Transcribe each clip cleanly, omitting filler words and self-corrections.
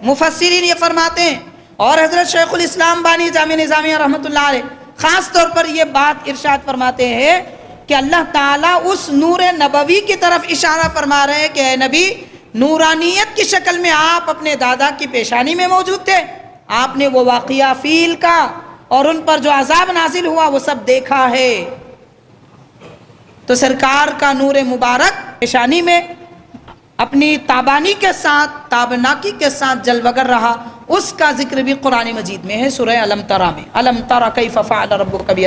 مفسرین یہ فرماتے ہیں، اور حضرت شیخ الاسلام بانی جامع نظامیہ رحمۃ اللہ علیہ خاص طور پر یہ بات ارشاد فرماتے ہیں کہ اللہ تعالیٰ اس نور نبوی کی طرف اشارہ فرما رہے ہیں کہ اے نبی، نورانیت کی شکل میں آپ اپنے دادا کی پیشانی میں موجود تھے، آپ نے وہ واقعہ فیل کا اور ان پر جو عذاب نازل ہوا وہ سب دیکھا ہے۔ تو سرکار کا نور مبارک پیشانی میں اپنی تابانی کے ساتھ، تابناکی کے ساتھ جلوگر رہا، اس کا ذکر بھی قرآن مجید میں ہے، سورہ علم ترا میں، علم ترا کیف فعل ربک بی۔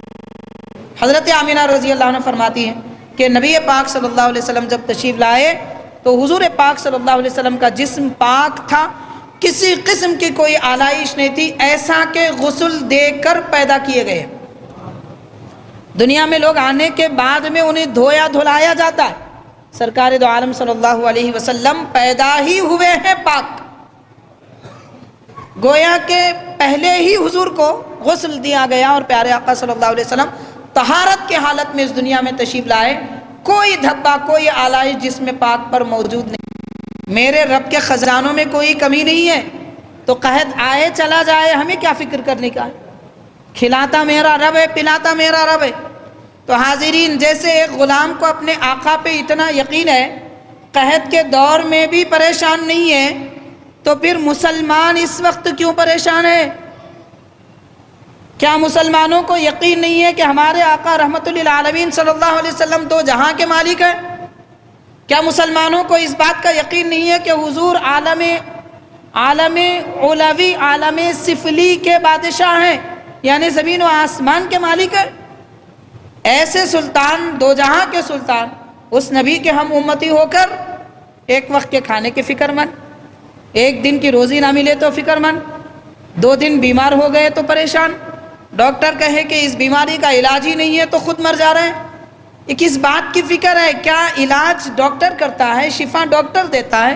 حضرت آمینہ رضی اللہ عنہ فرماتی ہیں کہ نبی پاک صلی اللہ علیہ وسلم جب تشریف لائے تو حضور پاک صلی اللہ علیہ وسلم کا جسم پاک تھا، کسی قسم کی کوئی آلائش نہیں تھی، ایسا کہ غسل دے کر پیدا کیے گئے۔ دنیا میں لوگ آنے کے بعد میں انہیں دھویا دھلایا جاتا ہے، سرکار دو عالم صلی اللہ علیہ وسلم پیدا ہی ہوئے ہیں پاک، گویا کہ پہلے ہی حضور کو غسل دیا گیا، اور پیارے آقا صلی اللہ علیہ وسلم طہارت کے حالت میں اس دنیا میں تشریف لائے، کوئی دھبا کوئی آلائش جسم پاک پر موجود نہیں۔ میرے رب کے خزانوں میں کوئی کمی نہیں ہے، تو قحط آئے چلا جائے ہمیں کیا فکر کرنے کا ہے، کھلاتا میرا رب ہے، پلاتا میرا رب ہے۔ تو حاضرین، جیسے ایک غلام کو اپنے آقا پہ اتنا یقین ہے، قحط کے دور میں بھی پریشان نہیں ہے، تو پھر مسلمان اس وقت کیوں پریشان ہے؟ کیا مسلمانوں کو یقین نہیں ہے کہ ہمارے آقا رحمت للعالمین صلی اللہ علیہ وسلم دو جہاں کے مالک ہیں؟ کیا مسلمانوں کو اس بات کا یقین نہیں ہے کہ حضور عالم علوی، عالم سفلی کے بادشاہ ہیں، یعنی زمین و آسمان کے مالک ہیں؟ ایسے سلطان، دو جہاں کے سلطان، اس نبی کے ہم امتی ہو کر ایک وقت کے کھانے کے فکر مند، ایک دن کی روزی نہ ملے تو فکر مند، 2 دن بیمار ہو گئے تو پریشان، ڈاکٹر کہے کہ اس بیماری کا علاج ہی نہیں ہے تو خود مر جا رہے ہیں۔ یہ کس بات کی فکر ہے؟ کیا علاج ڈاکٹر کرتا ہے، شفا ڈاکٹر دیتا ہے؟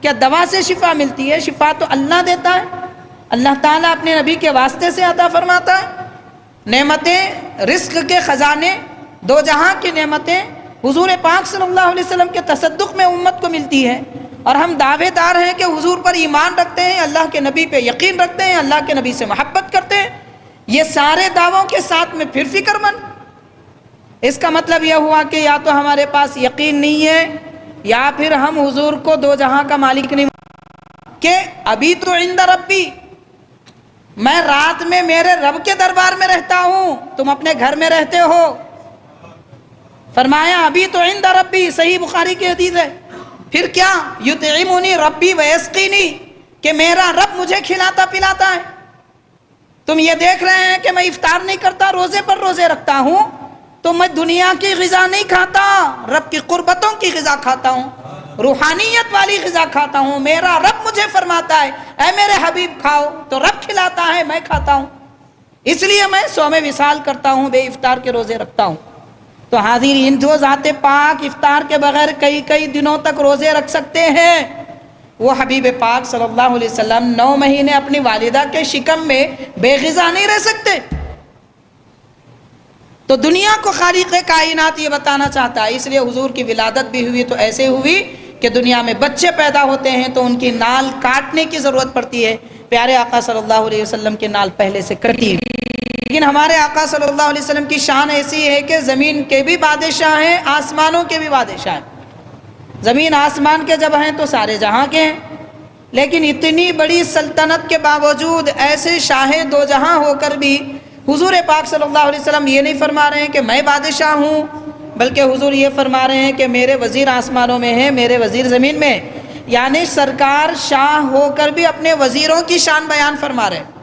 کیا دوا سے شفا ملتی ہے؟ شفا تو اللہ دیتا ہے، اللہ تعالیٰ اپنے نبی کے واسطے سے عطا فرماتا ہے۔ نعمتیں، رزق کے خزانے، دو جہاں کی نعمتیں حضور پاک صلی اللہ علیہ وسلم کے تصدق میں امت کو ملتی ہے، اور ہم دعوے دار ہیں کہ حضور پر ایمان رکھتے ہیں، اللہ کے نبی پہ یقین رکھتے ہیں، اللہ کے نبی سے محبت کرتے ہیں، یہ سارے دعووں کے ساتھ میں پھر فکر مند۔ اس کا مطلب یہ ہوا کہ یا تو ہمارے پاس یقین نہیں ہے، یا پھر ہم حضور کو دو جہاں کا مالک نہیں کہ ابھی تو عند ربی، میں رات میں میرے رب کے دربار میں رہتا ہوں، تم اپنے گھر میں رہتے ہو۔ فرمایا ابھی تو عند ربی، صحیح بخاری کی حدیث ہے۔ پھر کیا؟ یطعمنی ربی ویسقینی، کہ میرا رب مجھے کھلاتا پلاتا ہے۔ تم یہ دیکھ رہے ہیں کہ میں افطار نہیں کرتا، روزے پر روزے رکھتا ہوں، تو میں دنیا کی غذا نہیں کھاتا، رب کی قربتوں کی غذا کھاتا ہوں، روحانیت والی غذا کھاتا ہوں۔ میرا رب مجھے فرماتا ہے اے میرے حبیب کھاؤ، تو رب کھلاتا ہے، میں کھاتا ہوں، اس لیے میں صوم وصال کرتا ہوں، بے افطار کے روزے رکھتا ہوں۔ تو حاضرین، جو ذات پاک افطار کے بغیر کئی دنوں تک روزے رکھ سکتے ہیں، وہ حبیب پاک صلی اللہ علیہ وسلم 9 مہینے اپنی والدہ کے شکم میں بے غذا نہیں رہ سکتے۔ تو دنیا کو خالق کائنات یہ بتانا چاہتا ہے، اس لیے حضور کی ولادت بھی ہوئی تو ایسے ہوئی کہ دنیا میں بچے پیدا ہوتے ہیں تو ان کی نال کاٹنے کی ضرورت پڑتی ہے، پیارے آقا صلی اللہ علیہ وسلم کی نال پہلے سے کٹی ہے۔ لیکن ہمارے آقا صلی اللہ علیہ وسلم کی شان ایسی ہے کہ زمین کے بھی بادشاہ ہیں، آسمانوں کے بھی بادشاہ ہیں۔ زمین آسمان کے جب ہیں تو سارے جہاں کے ہیں، لیکن اتنی بڑی سلطنت کے باوجود ایسے شاہ دو جہاں ہو کر بھی حضور پاک صلی اللہ علیہ وسلم یہ نہیں فرما رہے ہیں کہ میں بادشاہ ہوں، بلکہ حضور یہ فرما رہے ہیں کہ میرے وزیر آسمانوں میں ہیں، میرے وزیر زمین میں ہیں۔ یعنی سرکار شاہ ہو کر بھی اپنے وزیروں کی شان بیان فرما رہے ہیں۔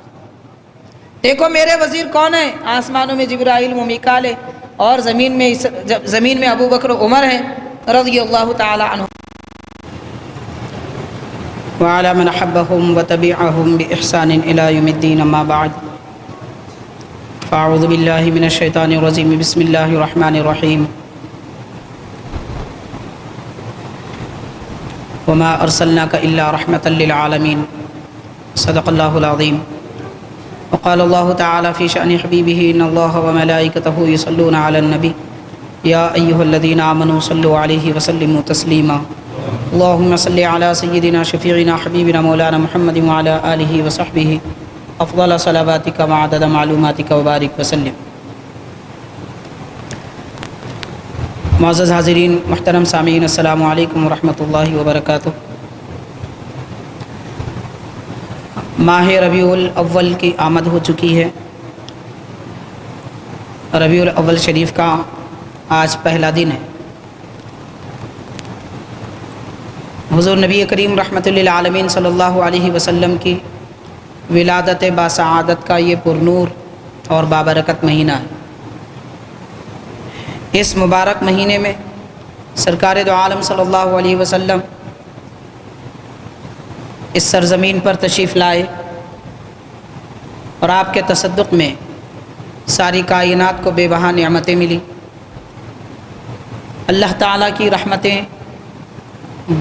دیکھو میرے وزیر کون ہیں؟ آسمانوں میں جبرائیل و میکال ہے، اور زمین میں ابو بکر و عمر ہیں رضی اللہ تعالی عنہ، وعلى من حبهم وتبعهم بإحسان إلى يوم الدين. أما بعد، فأعوذ بالله من الشيطان الرجيم. بسم الله الرحمن الرحيم. وما أرسلناك إلا رحمة للعالمين. صدق الله العظيم. وقال الله تعالى في شأن حبيبه إن الله وملائكته يصلون على النبي يا أيها الذين آمنوا صلوا عليه وسلموا تسليما. اللهم صل على سيدنا شفيعنا حبيبنا مولانا محمد وعلى آله وصحبه افضل صلواتك وعدد معلوماتك وبارك وسلم۔ معزز حاضرین، محترم سامعین، السلام علیکم ورحمۃ اللہ وبرکاتہ۔ ماہ ربیع الاول کی آمد ہو چکی ہے۔ ربیع الاول شریف کا آج پہلا دن ہے۔ حضور نبی کریم رحمۃ للعالمین صلی اللہ علیہ وسلم کی ولادت باسعادت کا یہ پرنور اور بابرکت مہینہ ہے۔ اس مبارک مہینے میں سرکار دو عالم صلی اللہ علیہ وسلم اس سرزمین پر تشریف لائے اور آپ کے تصدق میں ساری کائنات کو بے بہا نعمتیں ملی۔ اللہ تعالیٰ کی رحمتیں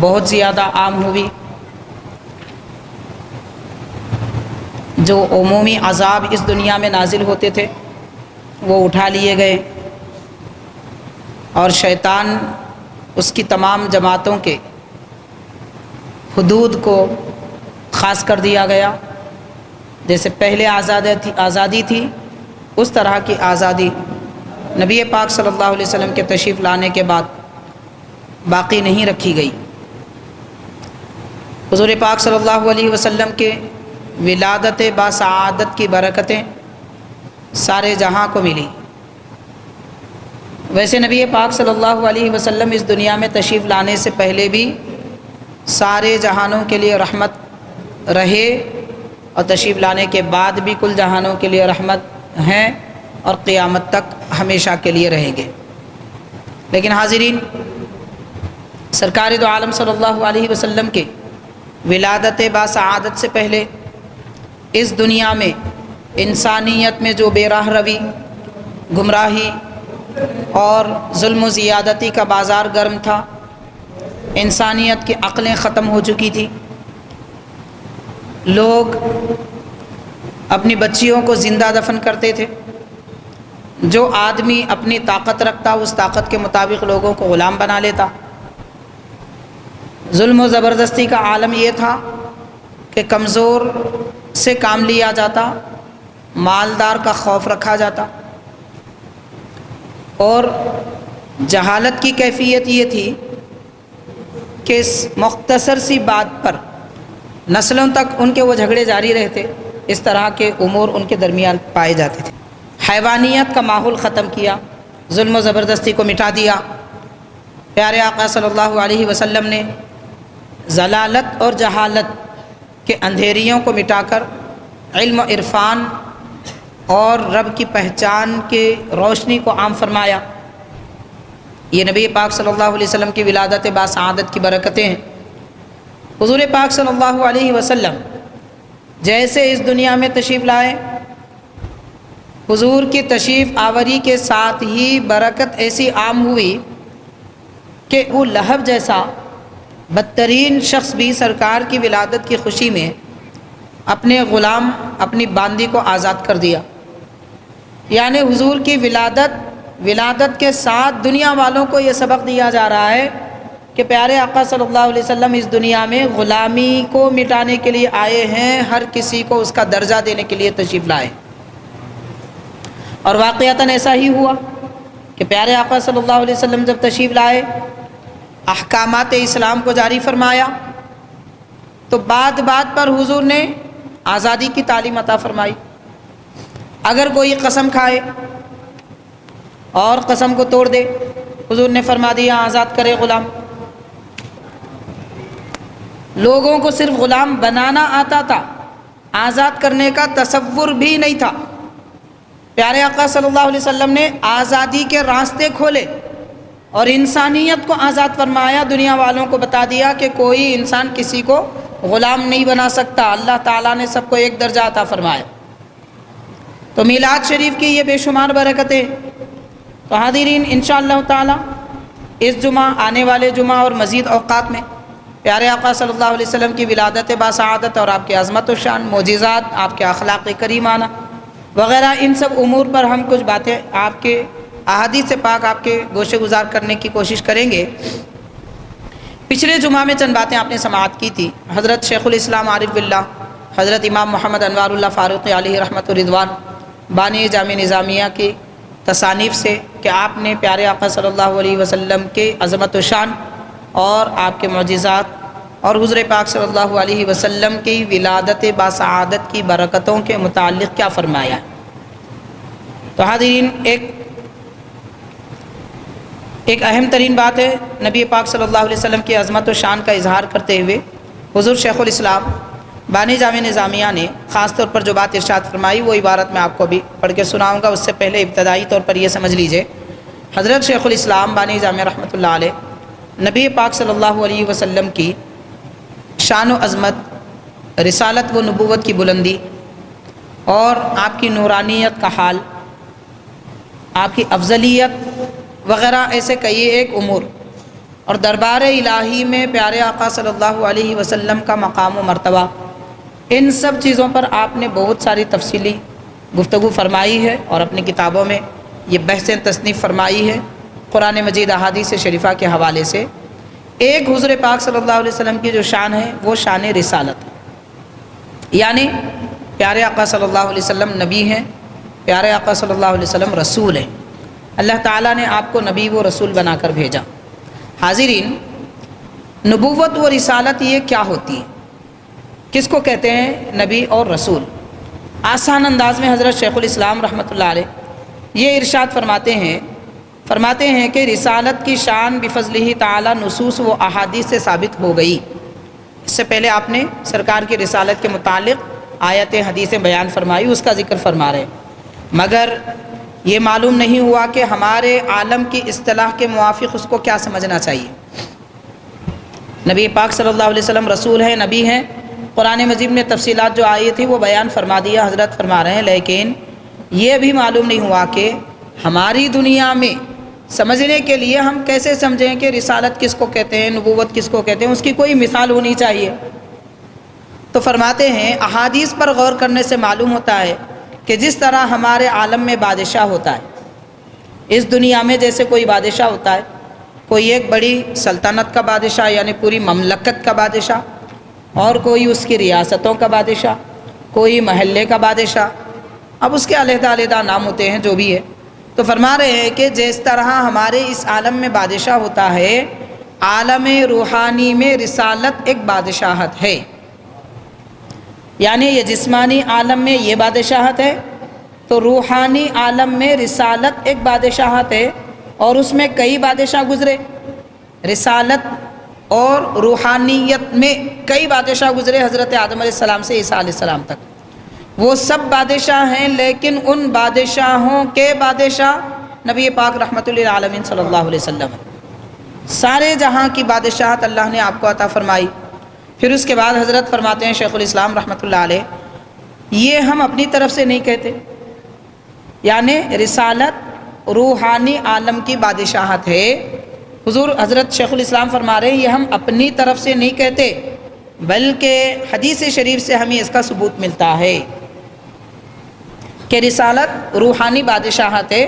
بہت زیادہ عام ہوئی۔ جو عمومی عذاب اس دنیا میں نازل ہوتے تھے وہ اٹھا لیے گئے، اور شیطان اس کی تمام جماعتوں کے حدود کو خاص کر دیا گیا۔ جیسے پہلے آزادی تھی، اس طرح کی آزادی نبی پاک صلی اللہ علیہ وسلم کے تشریف لانے کے بعد باقی نہیں رکھی گئی۔ حضور پاک صلی اللہ علیہ وسلم کے ولادت باسعادت کی برکتیں سارے جہاں کو ملی۔ ویسے نبی پاک صلی اللہ علیہ وسلم اس دنیا میں تشریف لانے سے پہلے بھی سارے جہانوں کے لیے رحمت رہے، اور تشریف لانے کے بعد بھی کل جہانوں کے لیے رحمت ہیں، اور قیامت تک ہمیشہ کے لیے رہیں گے۔ لیکن حاضرین، سرکار دو عالم صلی اللہ علیہ وسلم کے ولادت باسعادت سے پہلے اس دنیا میں انسانیت میں جو بے راہ روی، گمراہی اور ظلم و زیادتی کا بازار گرم تھا، انسانیت کی عقلیں ختم ہو چکی تھی۔ لوگ اپنی بچیوں کو زندہ دفن کرتے تھے۔ جو آدمی اپنی طاقت رکھتا اس طاقت کے مطابق لوگوں کو غلام بنا لیتا۔ ظلم و زبردستی کا عالم یہ تھا کہ کمزور سے کام لیا جاتا، مالدار کا خوف رکھا جاتا، اور جہالت کی کیفیت یہ تھی کہ اس مختصر سی بات پر نسلوں تک ان کے وہ جھگڑے جاری رہتے۔ اس طرح کے امور ان کے درمیان پائے جاتے تھے۔ حیوانیت کا ماحول ختم کیا، ظلم و زبردستی کو مٹا دیا۔ پیارے آقا صلی اللہ علیہ وسلم نے ضلالت اور جہالت کے اندھیریوں کو مٹا کر علم و عرفان اور رب کی پہچان کے روشنی کو عام فرمایا۔ یہ نبی پاک صلی اللہ علیہ وسلم کی ولادت باسعادت کی برکتیں ہیں۔ حضور پاک صلی اللہ علیہ وسلم جیسے اس دنیا میں تشریف لائے، حضور کی تشریف آوری کے ساتھ ہی برکت ایسی عام ہوئی کہ وہ لہب جیسا بدترین شخص بھی سرکار کی ولادت کی خوشی میں اپنے غلام، اپنی باندی کو آزاد کر دیا۔ یعنی حضور کی ولادت کے ساتھ دنیا والوں کو یہ سبق دیا جا رہا ہے کہ پیارے آقا صلی اللہ علیہ وسلم اس دنیا میں غلامی کو مٹانے کے لیے آئے ہیں، ہر کسی کو اس کا درجہ دینے کے لیے تشریف لائے۔ اور واقعتاً ایسا ہی ہوا کہ پیارے آقا صلی اللہ علیہ وسلم جب تشریف لائے، احکامات اسلام کو جاری فرمایا، تو بات بات پر حضور نے آزادی کی تعلیم عطا فرمائی۔ اگر کوئی قسم کھائے اور قسم کو توڑ دے، حضور نے فرما دیا آزاد کرے غلام۔ لوگوں کو صرف غلام بنانا آتا تھا، آزاد کرنے کا تصور بھی نہیں تھا۔ پیارے آقا صلی اللہ علیہ وسلم نے آزادی کے راستے کھولے اور انسانیت کو آزاد فرمایا۔ دنیا والوں کو بتا دیا کہ کوئی انسان کسی کو غلام نہیں بنا سکتا، اللہ تعالیٰ نے سب کو ایک درجہ عطا فرمایا۔ تو میلاد شریف کی یہ بے شمار برکتیں۔ تو حاضرین، انشاءاللہ تعالیٰ اس جمعہ، آنے والے جمعہ اور مزید اوقات میں پیارے آقا صلی اللہ علیہ وسلم کی ولادت باسعادت اور آپ کی عظمت و شان، معجزات، آپ کے اخلاق کریمانہ وغیرہ، ان سب امور پر ہم کچھ باتیں آپ کے احادیث پاک آپ کے گوشے گزار کرنے کی کوشش کریں گے۔ پچھلے جمعہ میں چند باتیں آپ نے سماعت کی تھی. حضرت شیخ الاسلام عارف باللہ حضرت امام محمد انوار اللہ فاروقی علیہ رحمۃ الرضوان بانی جامع نظامیہ کی تصانیف سے کہ آپ نے پیارے آقا صلی اللہ علیہ وسلم کے عظمت و شان اور آپ کے معجزات اور حضور پاک صلی اللہ علیہ وسلم کی ولادت باسعادت کی برکتوں کے متعلق کیا فرمایا ہے. تو حاضرین، ایک اہم ترین بات ہے نبی پاک صلی اللہ علیہ وسلم کی عظمت و شان کا اظہار کرتے ہوئے حضور شیخ الاسلام بانی جامع نظامیہ نے خاص طور پر جو بات ارشاد فرمائی وہ عبارت میں آپ کو بھی پڑھ کے سناؤں گا. اس سے پہلے ابتدائی طور پر یہ سمجھ لیجئے، حضرت شیخ الاسلام بانی جامع رحمۃ اللہ علیہ نبی پاک صلی اللہ علیہ وسلم کی شان و عظمت، رسالت و نبوت کی بلندی اور آپ کی نورانیت کا حال، آپ کی افضلیت وغیرہ ایسے کئی ایک امور اور دربار الہی میں پیارے آقا صلی اللہ علیہ وسلم کا مقام و مرتبہ، ان سب چیزوں پر آپ نے بہت ساری تفصیلی گفتگو فرمائی ہے اور اپنی کتابوں میں یہ بحثیں تصنیف فرمائی ہے قرآن مجید احادیث شریفہ کے حوالے سے. ایک حضور پاک صلی اللہ علیہ وسلم کی جو شان ہے وہ شان رسالت ہے، یعنی پیارے آقا صلی اللہ علیہ وسلم نبی ہیں، پیارے آقا صلی اللہ علیہ وسلم رسول ہیں. اللہ تعالیٰ نے آپ کو نبی و رسول بنا کر بھیجا. حاضرین، نبوت و رسالت یہ کیا ہوتی ہے، کس کو کہتے ہیں نبی اور رسول؟ آسان انداز میں حضرت شیخ الاسلام رحمۃ اللہ علیہ یہ ارشاد فرماتے ہیں کہ رسالت کی شان بفضلہ تعالی نصوص و احادیث سے ثابت ہو گئی. اس سے پہلے آپ نے سرکار کی رسالت کے متعلق آیت حدیثیں بیان فرمائی، اس کا ذکر فرما رہے ہیں، مگر یہ معلوم نہیں ہوا کہ ہمارے عالم کی اصطلاح کے موافق اس کو کیا سمجھنا چاہیے. نبی پاک صلی اللہ علیہ وسلم رسول ہیں، نبی ہیں. قرآن مجید میں تفصیلات جو آئی تھی وہ بیان فرما دیا، حضرت فرما رہے ہیں، لیکن یہ بھی معلوم نہیں ہوا کہ ہماری دنیا میں سمجھنے کے لیے ہم کیسے سمجھیں کہ رسالت کس کو کہتے ہیں، نبوت کس کو کہتے ہیں، اس کی کوئی مثال ہونی چاہیے. تو فرماتے ہیں احادیث پر غور کرنے سے معلوم ہوتا ہے کہ جس طرح ہمارے عالم میں بادشاہ ہوتا ہے، اس دنیا میں جیسے کوئی بادشاہ ہوتا ہے، کوئی ایک بڑی سلطنت کا بادشاہ یعنی پوری مملکت کا بادشاہ، اور کوئی اس کی ریاستوں کا بادشاہ، کوئی محلے کا بادشاہ، اب اس کے علیحدہ علیحدہ نام ہوتے ہیں جو بھی ہے. تو فرما رہے ہیں کہ جس طرح ہمارے اس عالم میں بادشاہ ہوتا ہے، عالم روحانی میں رسالت ایک بادشاہت ہے. یعنی یہ جسمانی عالم میں یہ بادشاہت ہے تو روحانی عالم میں رسالت ایک بادشاہت ہے، اور اس میں کئی بادشاہ گزرے. رسالت اور روحانیت میں کئی بادشاہ گزرے، حضرت آدم علیہ السلام سے عیسیٰ علیہ السلام تک. وہ سب بادشاہ ہیں، لیکن ان بادشاہوں کے بادشاہ نبی پاک رحمۃ للعالمین صلی اللہ علیہ وسلم ہیں. سارے جہاں کی بادشاہت اللہ نے آپ کو عطا فرمائی. پھر اس کے بعد حضرت فرماتے ہیں شیخ الاسلام رحمۃ اللہ علیہ، یہ ہم اپنی طرف سے نہیں کہتے، یعنی رسالت روحانی عالم کی بادشاہت ہے. حضور حضرت شیخ الاسلام فرما رہے ہیں یہ ہم اپنی طرف سے نہیں کہتے، بلکہ حدیث شریف سے ہمیں اس کا ثبوت ملتا ہے کہ رسالت روحانی بادشاہت ہے.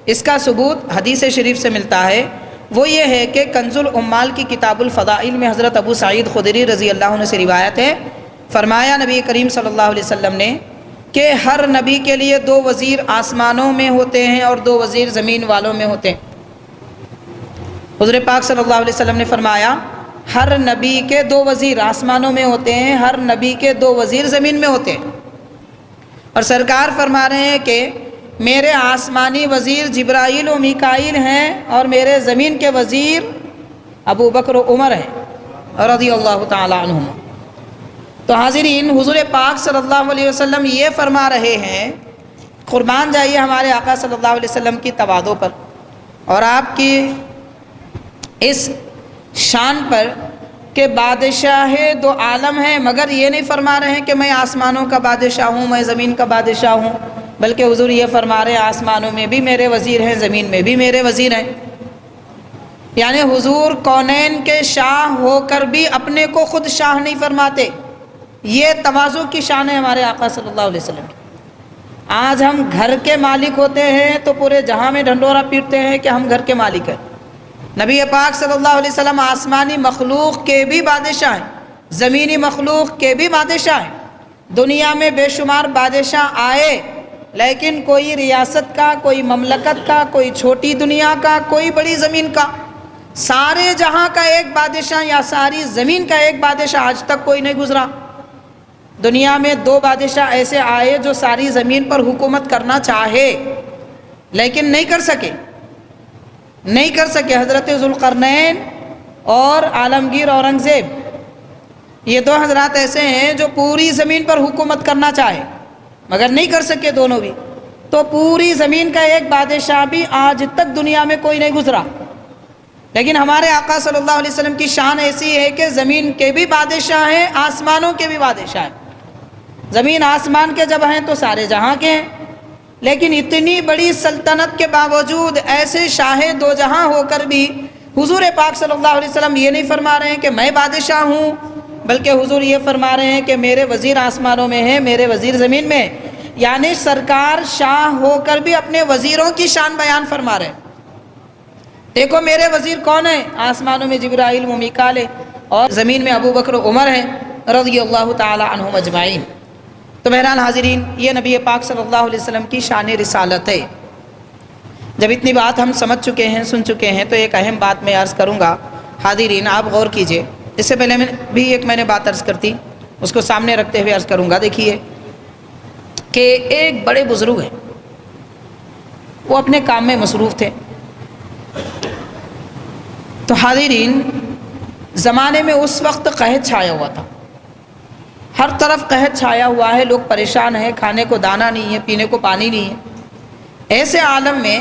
اس کا ثبوت حدیث شریف سے ملتا ہے. وہ یہ ہے کہ کنز العمال کی کتاب الفضائل میں حضرت ابو سعید خدری رضی اللہ عنہ سے روایت ہے، فرمایا نبی کریم صلی اللہ علیہ وسلم نے کہ ہر نبی کے لیے 2 وزیر آسمانوں میں ہوتے ہیں اور 2 وزیر زمین والوں میں ہوتے ہیں. حضور پاک صلی اللہ علیہ وسلم نے فرمایا ہر نبی کے 2 وزیر آسمانوں میں ہوتے ہیں، ہر نبی کے 2 وزیر زمین میں ہوتے ہیں. اور سرکار فرما رہے ہیں کہ میرے آسمانی وزیر جبرائیل و میکائیل ہیں اور میرے زمین کے وزیر ابو بکر و عمر ہیں رضی اللہ تعالی عنہم. تو حاضرین، حضور پاک صلی اللہ علیہ وسلم یہ فرما رہے ہیں، قربان جائیے ہمارے آقا صلی اللہ علیہ وسلم کی تواضع پر اور آپ کی اس شان پر کہ بادشاہ 2 عالم ہیں، مگر یہ نہیں فرما رہے ہیں کہ میں آسمانوں کا بادشاہ ہوں، میں زمین کا بادشاہ ہوں، بلکہ حضور یہ فرما رہے ہیں آسمانوں میں بھی میرے وزیر ہیں، زمین میں بھی میرے وزیر ہیں. یعنی حضور کونین کے شاہ ہو کر بھی اپنے کو خود شاہ نہیں فرماتے. یہ تواضع کی شان ہے ہمارے آقا صلی اللہ علیہ وسلم کی. آج ہم گھر کے مالک ہوتے ہیں تو پورے جہاں میں ڈھنڈورا پیٹتے ہیں کہ ہم گھر کے مالک ہیں، نبی پاک صلی اللہ علیہ وسلم آسمانی مخلوق کے بھی بادشاہ ہیں، زمینی مخلوق کے بھی بادشاہ ہیں۔ دنیا میں بے شمار بادشاہ آئے، لیکن کوئی ریاست کا، کوئی مملکت کا، کوئی چھوٹی دنیا کا، کوئی بڑی زمین کا، سارے جہاں کا ایک بادشاہ یا ساری زمین کا ایک بادشاہ آج تک کوئی نہیں گزرا۔ دنیا میں 2 بادشاہ ایسے آئے جو ساری زمین پر حکومت کرنا چاہے لیکن نہیں کر سکے، حضرت ذوالقرنین اور عالمگیر اورنگزیب۔ یہ 2 حضرات ایسے ہیں جو پوری زمین پر حکومت کرنا چاہے مگر نہیں کر سکے دونوں بھی۔ تو پوری زمین کا ایک بادشاہ بھی آج تک دنیا میں کوئی نہیں گزرا۔ لیکن ہمارے آقا صلی اللہ علیہ وسلم کی شان ایسی ہے کہ زمین کے بھی بادشاہ ہیں، آسمانوں کے بھی بادشاہ ہیں۔ زمین آسمان کے جب ہیں تو سارے جہاں کے ہیں، لیکن اتنی بڑی سلطنت کے باوجود ایسے شاہ 2 جہاں ہو کر بھی حضور پاک صلی اللہ علیہ وسلم یہ نہیں فرما رہے ہیں کہ میں بادشاہ ہوں، بلکہ حضور یہ فرما رہے ہیں کہ میرے وزیر آسمانوں میں ہیں، میرے وزیر زمین میں ہیں۔ یعنی سرکار شاہ ہو کر بھی اپنے وزیروں کی شان بیان فرما رہے ہیں۔ دیکھو میرے وزیر کون ہیں؟ آسمانوں میں جبرائیل و میکال ہے، اور زمین میں ابو بکر و عمر ہیں رضی اللہ تعالی عنہم اجمعین۔ تو بہرحال حاضرین، یہ نبی پاک صلی اللہ علیہ وسلم کی شان رسالت ہے۔ جب اتنی بات ہم سمجھ چکے ہیں، سن چکے ہیں، تو ایک اہم بات میں عرض کروں گا۔ حاضرین آپ غور کیجئے، اس سے پہلے میں نے بات عرض کرتی، اس کو سامنے رکھتے ہوئے عرض کروں گا۔ دیکھیے کہ ایک بڑے بزرگ ہیں، وہ اپنے کام میں مصروف تھے۔ تو حاضرین، زمانے میں اس وقت قحط چھایا ہوا تھا، ہر طرف قحط چھایا ہوا ہے، لوگ پریشان ہیں، کھانے کو دانہ نہیں ہے، پینے کو پانی نہیں ہے۔ ایسے عالم میں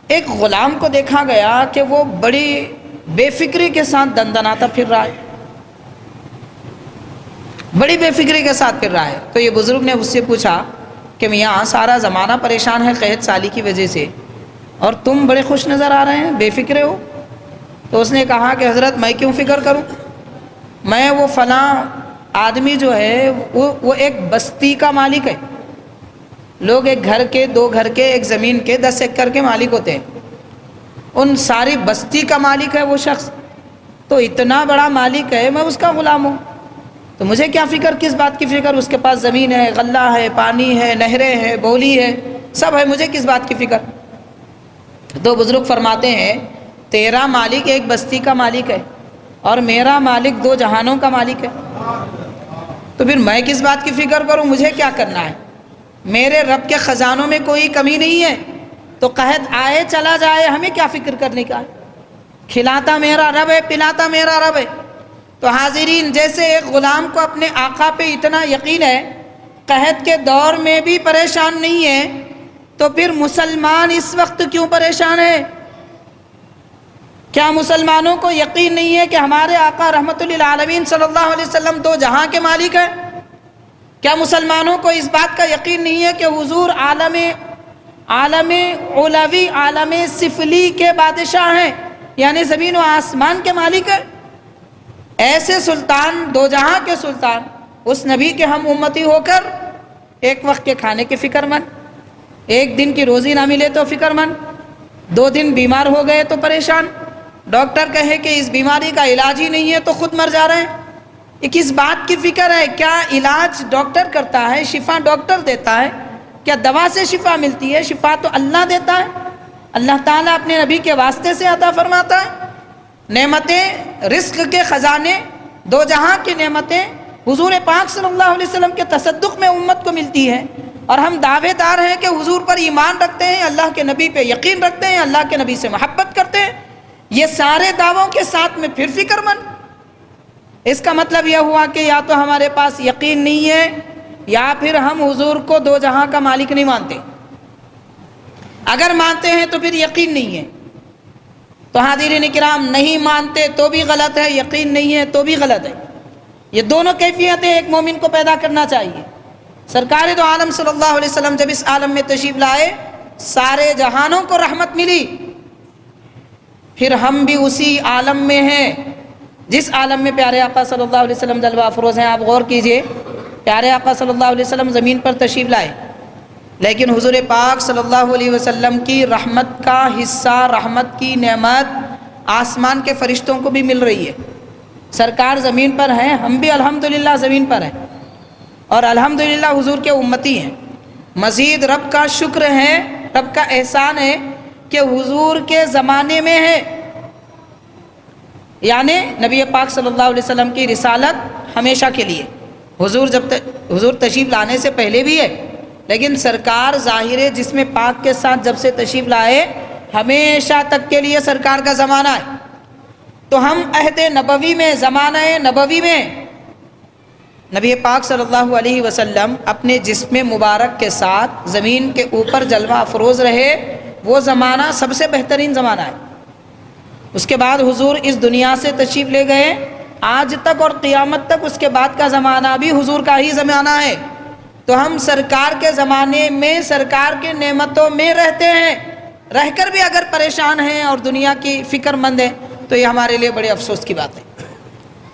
ایک غلام کو دیکھا گیا کہ وہ بڑی بے فکری کے ساتھ دندناتا پھر رہا ہے، بڑی بے فکری کے ساتھ پھر رہا ہے۔ تو یہ بزرگ نے اس سے پوچھا کہ میاں سارا زمانہ پریشان ہے قحط سالی کی وجہ سے، اور تم بڑے خوش نظر آ رہے ہیں، بے فکرے ہو۔ تو اس نے کہا کہ حضرت میں کیوں فکر کروں، میں وہ فلاں آدمی جو ہے وہ ایک بستی کا مالک ہے۔ لوگ ایک گھر کے، 2 گھر کے، ایک زمین کے 10 ایکڑ کے مالک ہوتے ہیں، ان ساری بستی کا مالک ہے وہ شخص۔ تو اتنا بڑا مالک ہے، میں اس کا غلام ہوں، تو مجھے کیا فکر، کس بات کی فکر؟ اس کے پاس زمین ہے، غلہ ہے، پانی ہے، نہریں ہیں، بولی ہے، سب ہے، مجھے کس بات کی فکر؟ تو بزرگ فرماتے ہیں تیرا مالک ایک بستی کا مالک ہے اور میرا مالک 2 جہانوں کا مالک ہے، تو پھر میں کس بات کی فکر کروں، مجھے کیا کرنا ہے؟ میرے رب کے خزانوں میں کوئی کمی نہیں ہے، تو قحط آئے چلا جائے، ہمیں کیا فکر کرنے کا ہے؟ کھلاتا میرا رب ہے، پلاتا میرا رب ہے۔ تو حاضرین، جیسے ایک غلام کو اپنے آقا پہ اتنا یقین ہے، قحط کے دور میں بھی پریشان نہیں ہے، تو پھر مسلمان اس وقت کیوں پریشان ہے؟ کیا مسلمانوں کو یقین نہیں ہے کہ ہمارے آقا رحمت للعالمین صلی اللہ علیہ وسلم 2 جہاں کے مالک ہیں؟ کیا مسلمانوں کو اس بات کا یقین نہیں ہے کہ حضور عالم علوی، عالم سفلی کے بادشاہ ہیں، یعنی زمین و آسمان کے مالک ہیں؟ ایسے سلطان، 2 جہاں کے سلطان، اس نبی کے ہم امتی ہو کر ایک وقت کے کھانے کے فکر مند، ایک دن کی روزی نہ ملے تو فکر مند، 2 دن بیمار ہو گئے تو پریشان، ڈاکٹر کہے کہ اس بیماری کا علاج ہی نہیں ہے تو خود مر جا رہے ہیں۔ یہ کس بات کی فکر ہے؟ کیا علاج ڈاکٹر کرتا ہے، شفا ڈاکٹر دیتا ہے؟ کیا دوا سے شفا ملتی ہے؟ شفا تو اللہ دیتا ہے، اللہ تعالیٰ اپنے نبی کے واسطے سے عطا فرماتا ہے۔ نعمتیں، رزق کے خزانے، 2 جہاں کی نعمتیں حضور پاک صلی اللہ علیہ وسلم کے تصدق میں امت کو ملتی ہے، اور ہم دعوے دار ہیں کہ حضور پر ایمان رکھتے ہیں، اللہ کے نبی پہ یقین رکھتے ہیں، اللہ کے نبی سے محبت کرتے ہیں۔ یہ سارے دعووں کے ساتھ میں پھر فکر مند، اس کا مطلب یہ ہوا کہ یا تو ہمارے پاس یقین نہیں ہے، یا پھر ہم حضور کو 2 جہاں کا مالک نہیں مانتے۔ اگر مانتے ہیں تو پھر یقین نہیں ہے۔ تو حاضرین کرام، نہیں مانتے تو بھی غلط ہے، یقین نہیں ہے تو بھی غلط ہے۔ یہ دونوں کیفیتیں ایک مومن کو پیدا کرنا چاہیے۔ سرکار دو عالم صلی اللہ علیہ وسلم جب اس عالم میں تشریف لائے، سارے جہانوں کو رحمت ملی، پھر ہم بھی اسی عالم میں ہیں جس عالم میں پیارے آقا صلی اللہ علیہ وسلم جلوہ افروز ہیں۔ آپ غور کیجئے، پیارے آقا صلی اللہ علیہ وسلم زمین پر تشریف لائے، لیکن حضور پاک صلی اللہ علیہ وسلم کی رحمت کا حصہ، رحمت کی نعمت آسمان کے فرشتوں کو بھی مل رہی ہے۔ سرکار زمین پر ہیں، ہم بھی الحمدللہ زمین پر ہیں اور الحمدللہ حضور کے امتی ہیں۔ مزید رب کا شکر ہے، رب کا احسان ہے کہ حضور کے زمانے میں ہے، یعنی نبی پاک صلی اللہ علیہ وسلم کی رسالت ہمیشہ کے لیے۔ حضور تشریف لانے سے پہلے بھی ہے، لیکن سرکار ظاہر جسم پاک کے ساتھ جب سے تشریف لائے ہمیشہ تک کے لیے سرکار کا زمانہ ہے۔ تو ہم عہد نبوی میں، زمانہ نبوی میں نبی پاک صلی اللہ علیہ وسلم اپنے جسم مبارک کے ساتھ زمین کے اوپر جلوہ افروز رہے، وہ زمانہ سب سے بہترین زمانہ ہے۔ اس کے بعد حضور اس دنیا سے تشریف لے گئے، آج تک اور قیامت تک اس کے بعد کا زمانہ بھی حضور کا ہی زمانہ ہے۔ تو ہم سرکار کے زمانے میں، سرکار کے نعمتوں میں رہتے ہیں، رہ کر بھی اگر پریشان ہیں اور دنیا کی فکر مند ہیں تو یہ ہمارے لیے بڑے افسوس کی بات ہے۔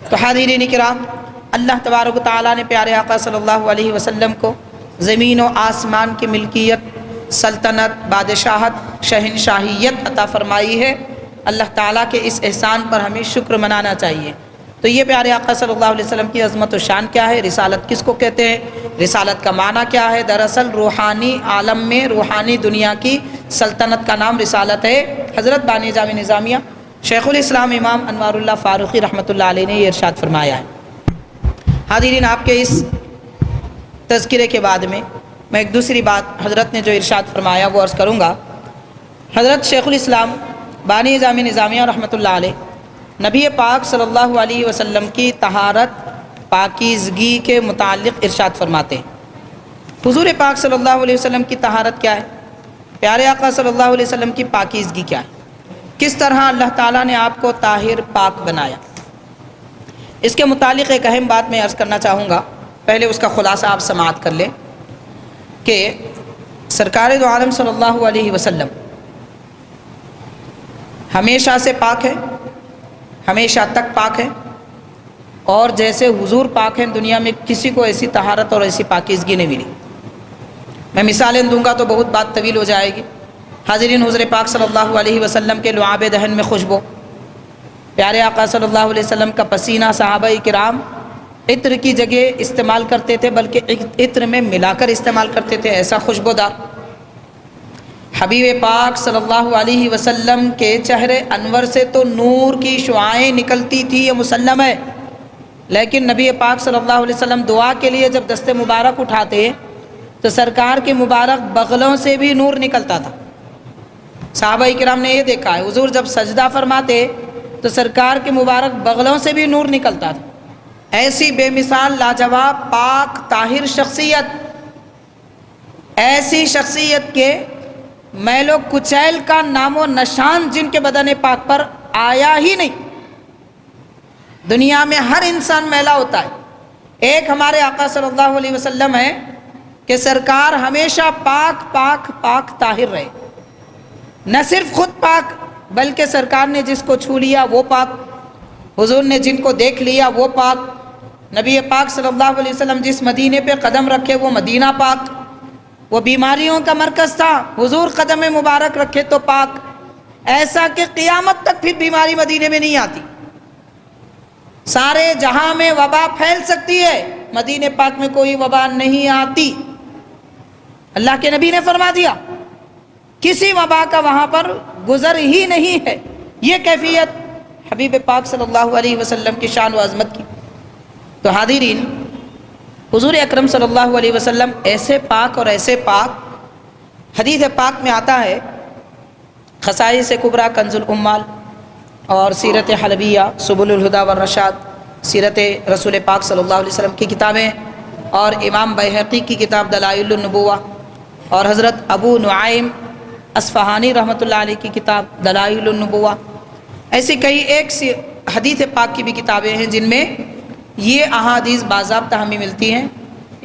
تو حاضرین کرام، اللہ تبارک و تعالیٰ نے پیارے آقا صلی اللہ علیہ وسلم کو زمین و آسمان کی ملکیت، سلطنت، بادشاہت، شہنشاہیت عطا فرمائی ہے۔ اللہ تعالیٰ کے اس احسان پر ہمیں شکر منانا چاہیے۔ تو یہ پیارے آقا صلی اللہ علیہ وسلم کی عظمت و شان کیا ہے، رسالت کس کو کہتے ہیں، رسالت کا معنی کیا ہے؟ دراصل روحانی عالم میں، روحانی دنیا کی سلطنت کا نام رسالت ہے۔ حضرت بانی جامع نظامیہ شیخ الاسلام امام انوار اللہ فاروقی رحمۃ اللہ علیہ نے یہ ارشاد فرمایا ہے۔ حاضرین، آپ کے اس تذکرے کے بعد میں ایک دوسری بات حضرت نے جو ارشاد فرمایا وہ عرض کروں گا۔ حضرت شیخ الاسلام بانی جامع نظامیہ رحمۃ اللہ علیہ نبی پاک صلی اللہ علیہ وسلم کی طہارت، پاکیزگی کے متعلق ارشاد فرماتے ہیں۔ حضور پاک صلی اللہ علیہ وسلم کی طہارت کیا ہے؟ پیارے آقا صلی اللہ علیہ وسلم کی پاکیزگی کیا ہے؟ کس طرح اللہ تعالیٰ نے آپ کو طاہر پاک بنایا؟ اس کے متعلق ایک اہم بات میں عرض کرنا چاہوں گا، پہلے اس کا خلاصہ آپ سماعت کر لیں کہ سرکار دو عالم صلی اللہ علیہ وسلم ہمیشہ سے پاک ہے، ہمیشہ تک پاک ہے، اور جیسے حضور پاک ہیں دنیا میں کسی کو ایسی طہارت اور ایسی پاکیزگی نہیں ملی۔ میں مثالیں دوں گا تو بہت بات طویل ہو جائے گی۔ حاضرین، حضور پاک صلی اللہ علیہ وسلم کے لعاب دہن میں خوشبو، پیارے آقا صلی اللہ علیہ وسلم کا پسینہ صحابہ کرام عطر کی جگہ استعمال کرتے تھے، بلکہ عطر میں ملا کر استعمال کرتے تھے، ایسا خوشبودار۔ حبیب پاک صلی اللہ علیہ وسلم کے چہرے انور سے تو نور کی شعاعیں نکلتی تھی، یہ مسلم ہے، لیکن نبی پاک صلی اللہ علیہ وسلم دعا کے لیے جب دست مبارک اٹھاتے تو سرکار کے مبارک بغلوں سے بھی نور نکلتا تھا۔ صحابہ کرام نے یہ دیکھا ہے، حضور جب سجدہ فرماتے تو سرکار کے مبارک بغلوں سے بھی نور نکلتا تھا۔ ایسی بے مثال لاجواب پاک طاہر شخصیت، ایسی شخصیت کے میل و کچیل کا نام و نشان جن کے بدن پاک پر آیا ہی نہیں۔ دنیا میں ہر انسان میلا ہوتا ہے، ایک ہمارے آقا صلی اللہ علیہ وسلم ہے کہ سرکار ہمیشہ پاک پاک پاک طاہر رہے، نہ صرف خود پاک بلکہ سرکار نے جس کو چھو لیا وہ پاک، حضور نے جن کو دیکھ لیا وہ پاک، نبی پاک صلی اللہ علیہ وسلم جس مدینے پہ قدم رکھے وہ مدینہ پاک، وہ بیماریوں کا مرکز تھا، حضور قدم مبارک رکھے تو پاک، ایسا کہ قیامت تک پھر بیماری مدینے میں نہیں آتی۔ سارے جہاں میں وبا پھیل سکتی ہے، مدینے پاک میں کوئی وبا نہیں آتی۔ اللہ کے نبی نے فرما دیا کسی وبا کا وہاں پر گزر ہی نہیں ہے۔ یہ کیفیت حبیب پاک صلی اللہ علیہ وسلم کی شان و عظمت کی۔ تو حاضرین، حضور اکرم صلی اللہ علیہ وسلم ایسے پاک اور ایسے پاک، حدیث پاک میں آتا ہے، خصائص کبریٰ کنز الامال اور سیرت حلبیہ سبل الہدی والرشاد، سیرت رسول پاک صلی اللہ علیہ وسلم کی کتابیں، اور امام بیہقی کی کتاب دلائل النبوہ، اور حضرت ابو نعیم اصفہانی رحمۃ اللہ علیہ کی کتاب دلائل النبوہ، ایسی کئی ایک حدیث پاک کی بھی کتابیں ہیں جن میں یہ احادیث باضابطہ ہمیں ملتی ہیں۔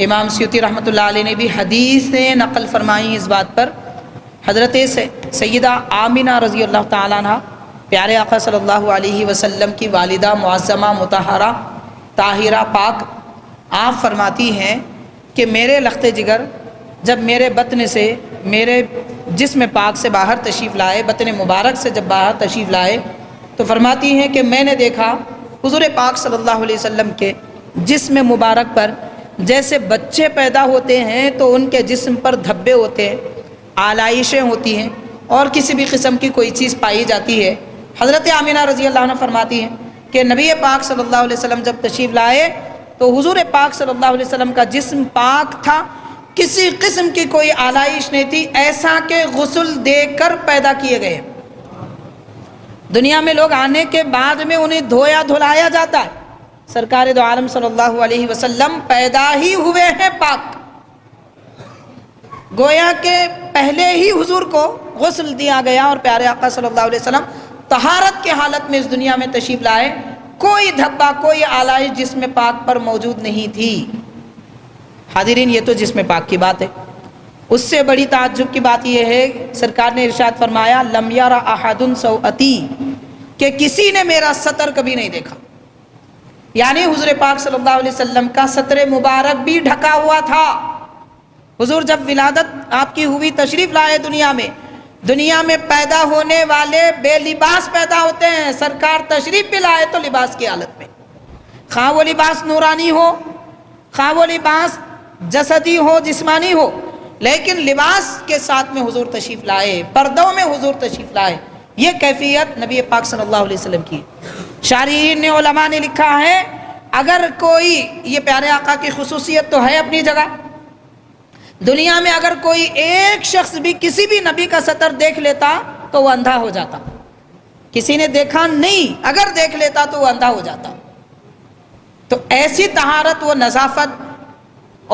امام سیوطی رحمۃ اللہ علیہ نے بھی حدیثیں نقل فرمائی اس بات پر۔ حضرت سیدہ آمنہ رضی اللہ تعالیٰ عنہ پیارے آقا صلی اللہ علیہ وسلم کی والدہ معظمہ مطہرہ طاہرہ پاک، آپ فرماتی ہیں کہ میرے لخت جگر جب میرے بطن سے، میرے جسم پاک سے باہر تشریف لائے، بطن مبارک سے جب باہر تشریف لائے تو فرماتی ہیں کہ میں نے دیکھا حضور پاک صلی اللہ علیہ وسلم کے جسم مبارک پر جیسے بچے پیدا ہوتے ہیں تو ان کے جسم پر دھبے ہوتے ہیں، آلائشیں ہوتی ہیں اور کسی بھی قسم کی کوئی چیز پائی جاتی ہے۔ حضرت آمینہ رضی اللہ عنہ فرماتی ہیں کہ نبی پاک صلی اللہ علیہ وسلم جب تشریف لائے تو حضور پاک صلی اللہ علیہ وسلم کا جسم پاک تھا، کسی قسم کی کوئی آلائش نہیں تھی، ایسا کہ غسل دے کر پیدا کیے گئے۔ دنیا میں لوگ آنے کے بعد میں انہیں دھویا دھلایا جاتا ہے، سرکار دو عالم صلی اللہ علیہ وسلم پیدا ہی ہوئے ہیں پاک، گویا کہ پہلے ہی حضور کو غسل دیا گیا اور پیارے آقا صلی اللہ علیہ وسلم طہارت کے حالت میں اس دنیا میں تشریف لائے، کوئی دھبا کوئی آلائش جسم پاک پر موجود نہیں تھی۔ حاضرین، یہ تو جسم پاک کی بات ہے، اس سے بڑی تعجب کی بات یہ ہے سرکار نے ارشاد فرمایا لم یرا احد سوءتی، کہ کسی نے میرا سطر کبھی نہیں دیکھا، یعنی حضور پاک صلی اللہ علیہ وسلم کا سطر مبارک بھی ڈھکا ہوا تھا۔ حضور جب ولادت آپ کی ہوئی، تشریف لائے دنیا میں پیدا ہونے والے بے لباس پیدا ہوتے ہیں، سرکار تشریف بھی لائے تو لباس کی حالت میں، خواہ وہ لباس نورانی ہو، خواہ وہ لباس جسدی ہو جسمانی ہو، لیکن لباس کے ساتھ میں حضور تشریف لائے، پردوں میں حضور تشریف لائے۔ یہ کیفیت نبی پاک صلی اللہ علیہ وسلم کی۔ شارحین نے، علماء نے لکھا ہے اگر کوئی، یہ پیارے آقا کی خصوصیت تو ہے اپنی جگہ، دنیا میں اگر کوئی ایک شخص بھی کسی بھی نبی کا سطر دیکھ لیتا تو وہ اندھا ہو جاتا، کسی نے دیکھا نہیں، اگر دیکھ لیتا تو وہ اندھا ہو جاتا۔ تو ایسی طہارت و نظافت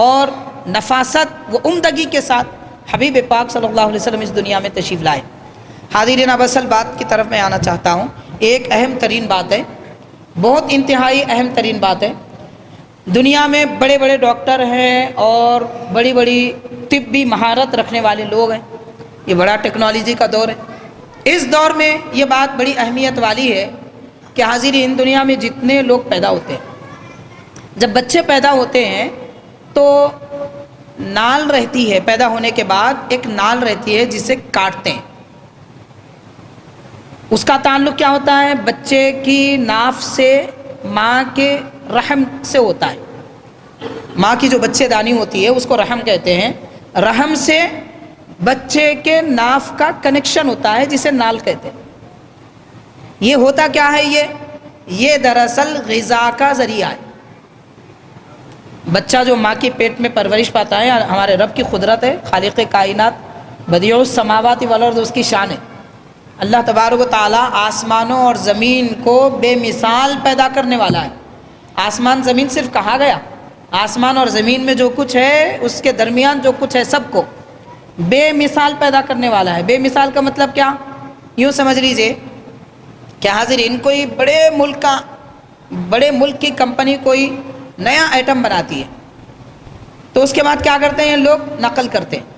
اور نفاست و عمدگی کے ساتھ حبیب پاک صلی اللہ علیہ وسلم اس دنیا میں تشریف لائے۔ حاضرین، اب اصل بات کی طرف میں آنا چاہتا ہوں۔ ایک اہم ترین بات ہے، بہت انتہائی اہم ترین بات ہے، دنیا میں بڑے بڑے ڈاکٹر ہیں اور بڑی بڑی طبی مہارت رکھنے والے لوگ ہیں، یہ بڑا ٹیکنالوجی کا دور ہے۔ اس دور میں یہ بات بڑی اہمیت والی ہے کہ حاضرین، دنیا میں جتنے لوگ پیدا ہوتے ہیں، جب بچے پیدا ہوتے ہیں تو نال رہتی ہے، پیدا ہونے کے بعد ایک نال رہتی ہے جسے کاٹتے ہیں۔ اس کا تعلق کیا ہوتا ہے؟ بچے کی ناف سے ماں کے رحم سے ہوتا ہے۔ ماں کی جو بچے دانی ہوتی ہے اس کو رحم کہتے ہیں، رحم سے بچے کے ناف کا کنیکشن ہوتا ہے جسے نال کہتے ہیں۔ یہ ہوتا کیا ہے؟ یہ دراصل غذا کا ذریعہ ہے۔ بچہ جو ماں کی پیٹ میں پرورش پاتا ہے، ہمارے رب کی قدرت ہے، خالق کائنات، بدیع السماوات والارض اس کی شان ہے۔ اللہ تبارک و تعالیٰ آسمانوں اور زمین کو بے مثال پیدا کرنے والا ہے۔ آسمان زمین صرف کہا گیا، آسمان اور زمین میں جو کچھ ہے، اس کے درمیان جو کچھ ہے، سب کو بے مثال پیدا کرنے والا ہے۔ بے مثال کا مطلب کیا؟ یوں سمجھ لیجئے کہ حاضرین، کوئی بڑے ملک کی کمپنی کوئی نیا آئٹم بناتی ہے تو اس کے بعد کیا کرتے ہیں لوگ؟ نقل کرتے ہیں،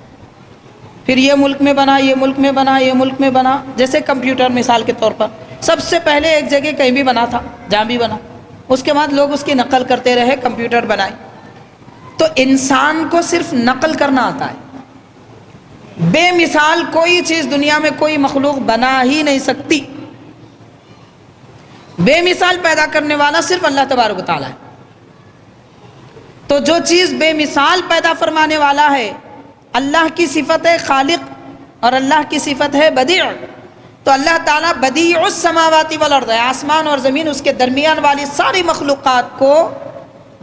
پھر یہ ملک میں بنا، یہ ملک میں بنا، یہ ملک میں بنا۔ جیسے کمپیوٹر مثال کے طور پر، سب سے پہلے ایک جگہ کہیں بھی بنا تھا، جہاں بھی بنا، اس کے بعد لوگ اس کی نقل کرتے رہے، کمپیوٹر بنائے۔ تو انسان کو صرف نقل کرنا آتا ہے، بے مثال کوئی چیز دنیا میں کوئی مخلوق بنا ہی نہیں سکتی۔ بے مثال پیدا کرنے والا صرف اللہ تبارک و تعالیٰ ہے۔ تو جو چیز بے مثال پیدا فرمانے والا ہے، اللہ کی صفت ہے خالق اور اللہ کی صفت ہے بدیع، تو اللہ تعالیٰ بدیع السماوات والارض ہے، آسمان اور زمین اس کے درمیان والی ساری مخلوقات کو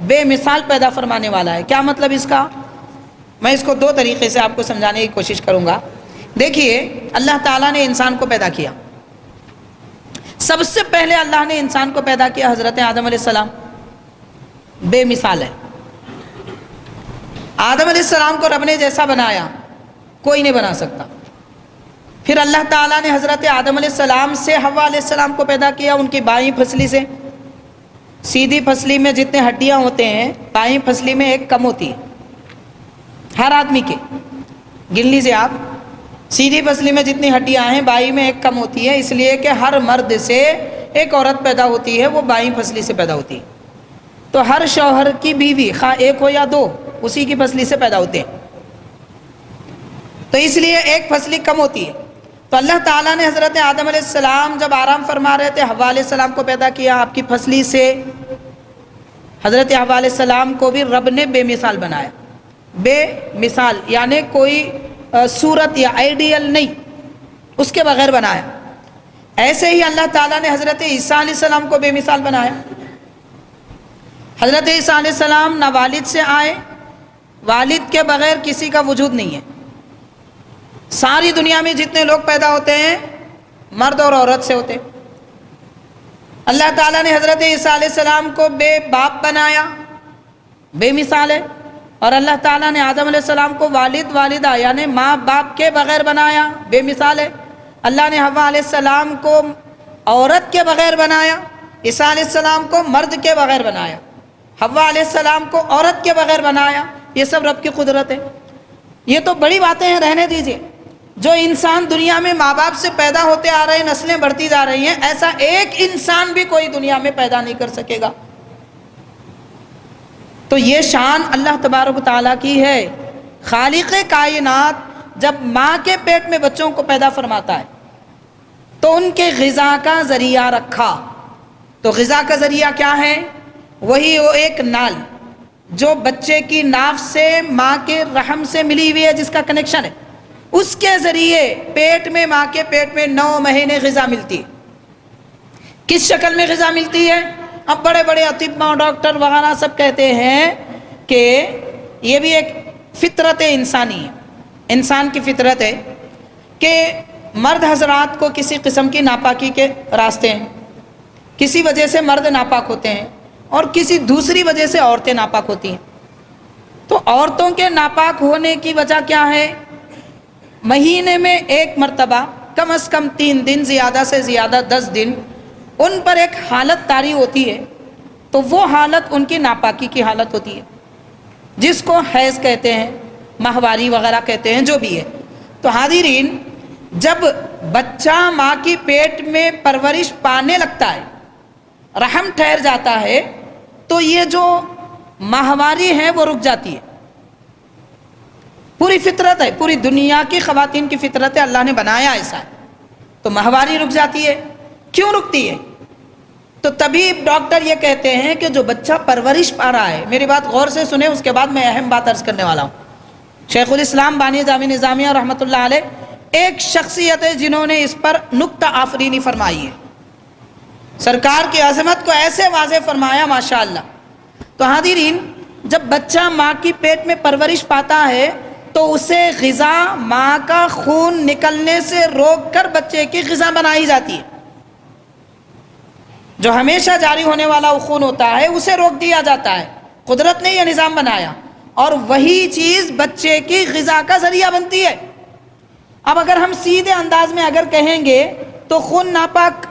بے مثال پیدا فرمانے والا ہے۔ کیا مطلب اس کا؟ میں اس کو دو طریقے سے آپ کو سمجھانے کی کوشش کروں گا۔ دیکھیے، اللہ تعالیٰ نے انسان کو پیدا کیا، سب سے پہلے اللہ نے انسان کو پیدا کیا حضرت آدم علیہ السلام، بے مثال ہے۔ آدم علیہ السلام کو رب نے جیسا بنایا کوئی نہیں بنا سکتا۔ پھر اللہ تعالیٰ نے حضرت آدم علیہ السلام سے حوا علیہ السلام کو پیدا کیا، ان کی بائیں پھسلی سے۔ سیدھی پھسلی میں جتنے ہڈیاں ہوتے ہیں، بائیں پھسلی میں ایک کم ہوتی ہے، ہر آدمی کے گن لیجیے آپ، سیدھی پھسلی میں جتنی ہڈیاں ہیں بائیں میں ایک کم ہوتی ہے، اس لیے کہ ہر مرد سے ایک عورت پیدا ہوتی ہے، وہ بائیں پھسلی سے پیدا ہوتی ہے۔ تو ہر شوہر کی بیوی، خواہ ایک ہو یا دو، اسی کی پھسلی سے پیدا ہوتے ہیں، تو اس لیے ایک پھسلی کم ہوتی ہے۔ تو اللہ تعالیٰ نے حضرت آدم علیہ السلام جب آرام فرما رہے تھے، حوا علیہ السلام کو پیدا کیا آپ کی پھسلی سے۔ حضرت حوا علیہ السلام کو بھی رب نے بے مثال بنایا، بے مثال یعنی کوئی صورت یا آئیڈیل نہیں، اس کے بغیر بنایا۔ ایسے ہی اللہ تعالیٰ نے حضرت عیسیٰ علیہ السلام کو بے مثال بنایا۔ حضرت عیسیٰ علیہ السلام نہ والد سے آئے، والد کے بغیر کسی کا وجود نہیں ہے۔ ساری دنیا میں جتنے لوگ پیدا ہوتے ہیں مرد اور عورت سے ہوتے ہیں۔ اللہ تعالیٰ نے حضرت عیسیٰ علیہ السلام کو بے باپ بنایا، بے مثال ہے۔ اور اللہ تعالیٰ نے آدم علیہ السلام کو والد والدہ یعنی ماں باپ کے بغیر بنایا، بے مثال ہے۔ اللہ نے حوا علیہ السلام کو عورت کے بغیر بنایا، عیسیٰ علیہ السلام کو مرد کے بغیر بنایا، حوا علیہ السلام کو عورت کے بغیر بنایا۔ یہ سب رب کی قدرت ہے۔ یہ تو بڑی باتیں ہیں، رہنے دیجئے۔ جو انسان دنیا میں ماں باپ سے پیدا ہوتے آ رہے ہیں، نسلیں بڑھتی جا رہی ہیں، ایسا ایک انسان بھی کوئی دنیا میں پیدا نہیں کر سکے گا۔ تو یہ شان اللہ تبارک و تعالیٰ کی ہے۔ خالق کائنات جب ماں کے پیٹ میں بچوں کو پیدا فرماتا ہے تو ان کے غذا کا ذریعہ رکھا۔ تو غذا کا ذریعہ کیا ہے؟ وہی وہ ایک نال جو بچے کی ناف سے ماں کے رحم سے ملی ہوئی ہے، جس کا کنیکشن ہے، اس کے ذریعے پیٹ میں، ماں کے پیٹ میں 9 مہینے غذا ملتی ہے۔ کس شکل میں غذا ملتی ہے؟ اب بڑے بڑے اطباء ڈاکٹر وغیرہ سب کہتے ہیں کہ یہ بھی ایک فطرت انسانی ہے، انسان کی فطرت ہے کہ مرد حضرات کو کسی قسم کی ناپاکی کے راستے ہیں، کسی وجہ سے مرد ناپاک ہوتے ہیں اور کسی دوسری وجہ سے عورتیں ناپاک ہوتی ہیں۔ تو عورتوں کے ناپاک ہونے کی وجہ کیا ہے؟ مہینے میں ایک مرتبہ کم از کم 3 دن، زیادہ سے زیادہ 10 دن ان پر ایک حالت طاری ہوتی ہے، تو وہ حالت ان کی ناپاکی کی حالت ہوتی ہے، جس کو حیض کہتے ہیں، ماہواری وغیرہ کہتے ہیں، جو بھی ہے۔ تو حاضرین، جب بچہ ماں کی پیٹ میں پرورش پانے لگتا ہے، رحم ٹھہر جاتا ہے، تو یہ جو ماہواری ہے وہ رک جاتی ہے۔ پوری فطرت ہے، پوری دنیا کی خواتین کی فطرت ہے، اللہ نے بنایا ایسا ہے۔ تو ماہواری رک جاتی ہے۔ کیوں رکتی ہے؟ تو طبیب ڈاکٹر یہ کہتے ہیں کہ جو بچہ پرورش پا رہا ہے، میری بات غور سے سنیں، اس کے بعد میں اہم بات عرض کرنے والا ہوں۔ شیخ الاسلام بانی جامع نظامیہ رحمۃ اللہ علیہ ایک شخصیت ہے جنہوں نے اس پر نکتہ آفرینی فرمائی ہے، سرکار کی عظمت کو ایسے واضح فرمایا، ماشاءاللہ۔ تو حاضرین، جب بچہ ماں کی پیٹ میں پرورش پاتا ہے تو اسے غذا ماں کا خون نکلنے سے روک کر بچے کی غذا بنائی جاتی ہے۔ جو ہمیشہ جاری ہونے والا خون ہوتا ہے اسے روک دیا جاتا ہے، قدرت نے یہ نظام بنایا، اور وہی چیز بچے کی غذا کا ذریعہ بنتی ہے۔ اب اگر ہم سیدھے انداز میں اگر کہیں گے تو خون ناپاک،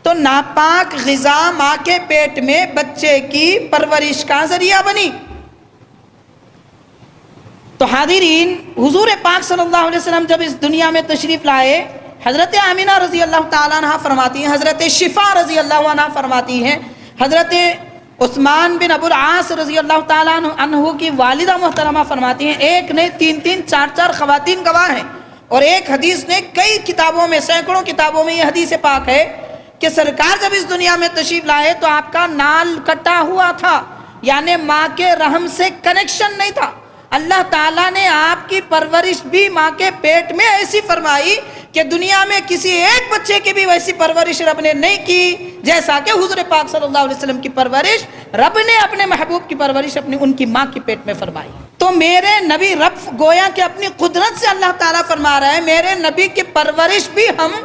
تو ناپاک غذا ماں کے پیٹ میں بچے کی پرورش کا ذریعہ بنی۔ تو حاضرین، حضور پاک صلی اللہ علیہ وسلم جب اس دنیا میں تشریف لائے، حضرت آمینہ رضی اللہ تعالیٰ عنہ فرماتی ہیں، حضرت شفا رضی اللہ عنہ فرماتی ہیں، حضرت عثمان بن ابو العاص رضی اللہ تعالیٰ عنہ کی والدہ محترمہ فرماتی ہیں، ایک نے 3 4 خواتین گواہ ہیں، اور ایک حدیث نے کئی کتابوں میں، سینکڑوں کتابوں میں یہ حدیث پاک ہے کہ سرکار جب اس دنیا میں تشریف لائے تو آپ کا نال کٹا ہوا تھا، یعنی ماں کے رحم سے کنیکشن نہیں تھا۔ اللہ تعالیٰ نے آپ کی پرورش بھی ماں کے پیٹ میں ایسی فرمائی کہ دنیا میں کسی ایک بچے کی بھی ویسی پرورش رب نے نہیں کی جیسا کہ حضور پاک صلی اللہ علیہ وسلم کی پرورش رب نے اپنے محبوب کی پرورش ان کی ماں کی پیٹ میں فرمائی۔ تو میرے نبی، رب گویا کہ اپنی قدرت سے اللہ تعالیٰ فرما رہا ہے، میرے نبی کی پرورش بھی ہم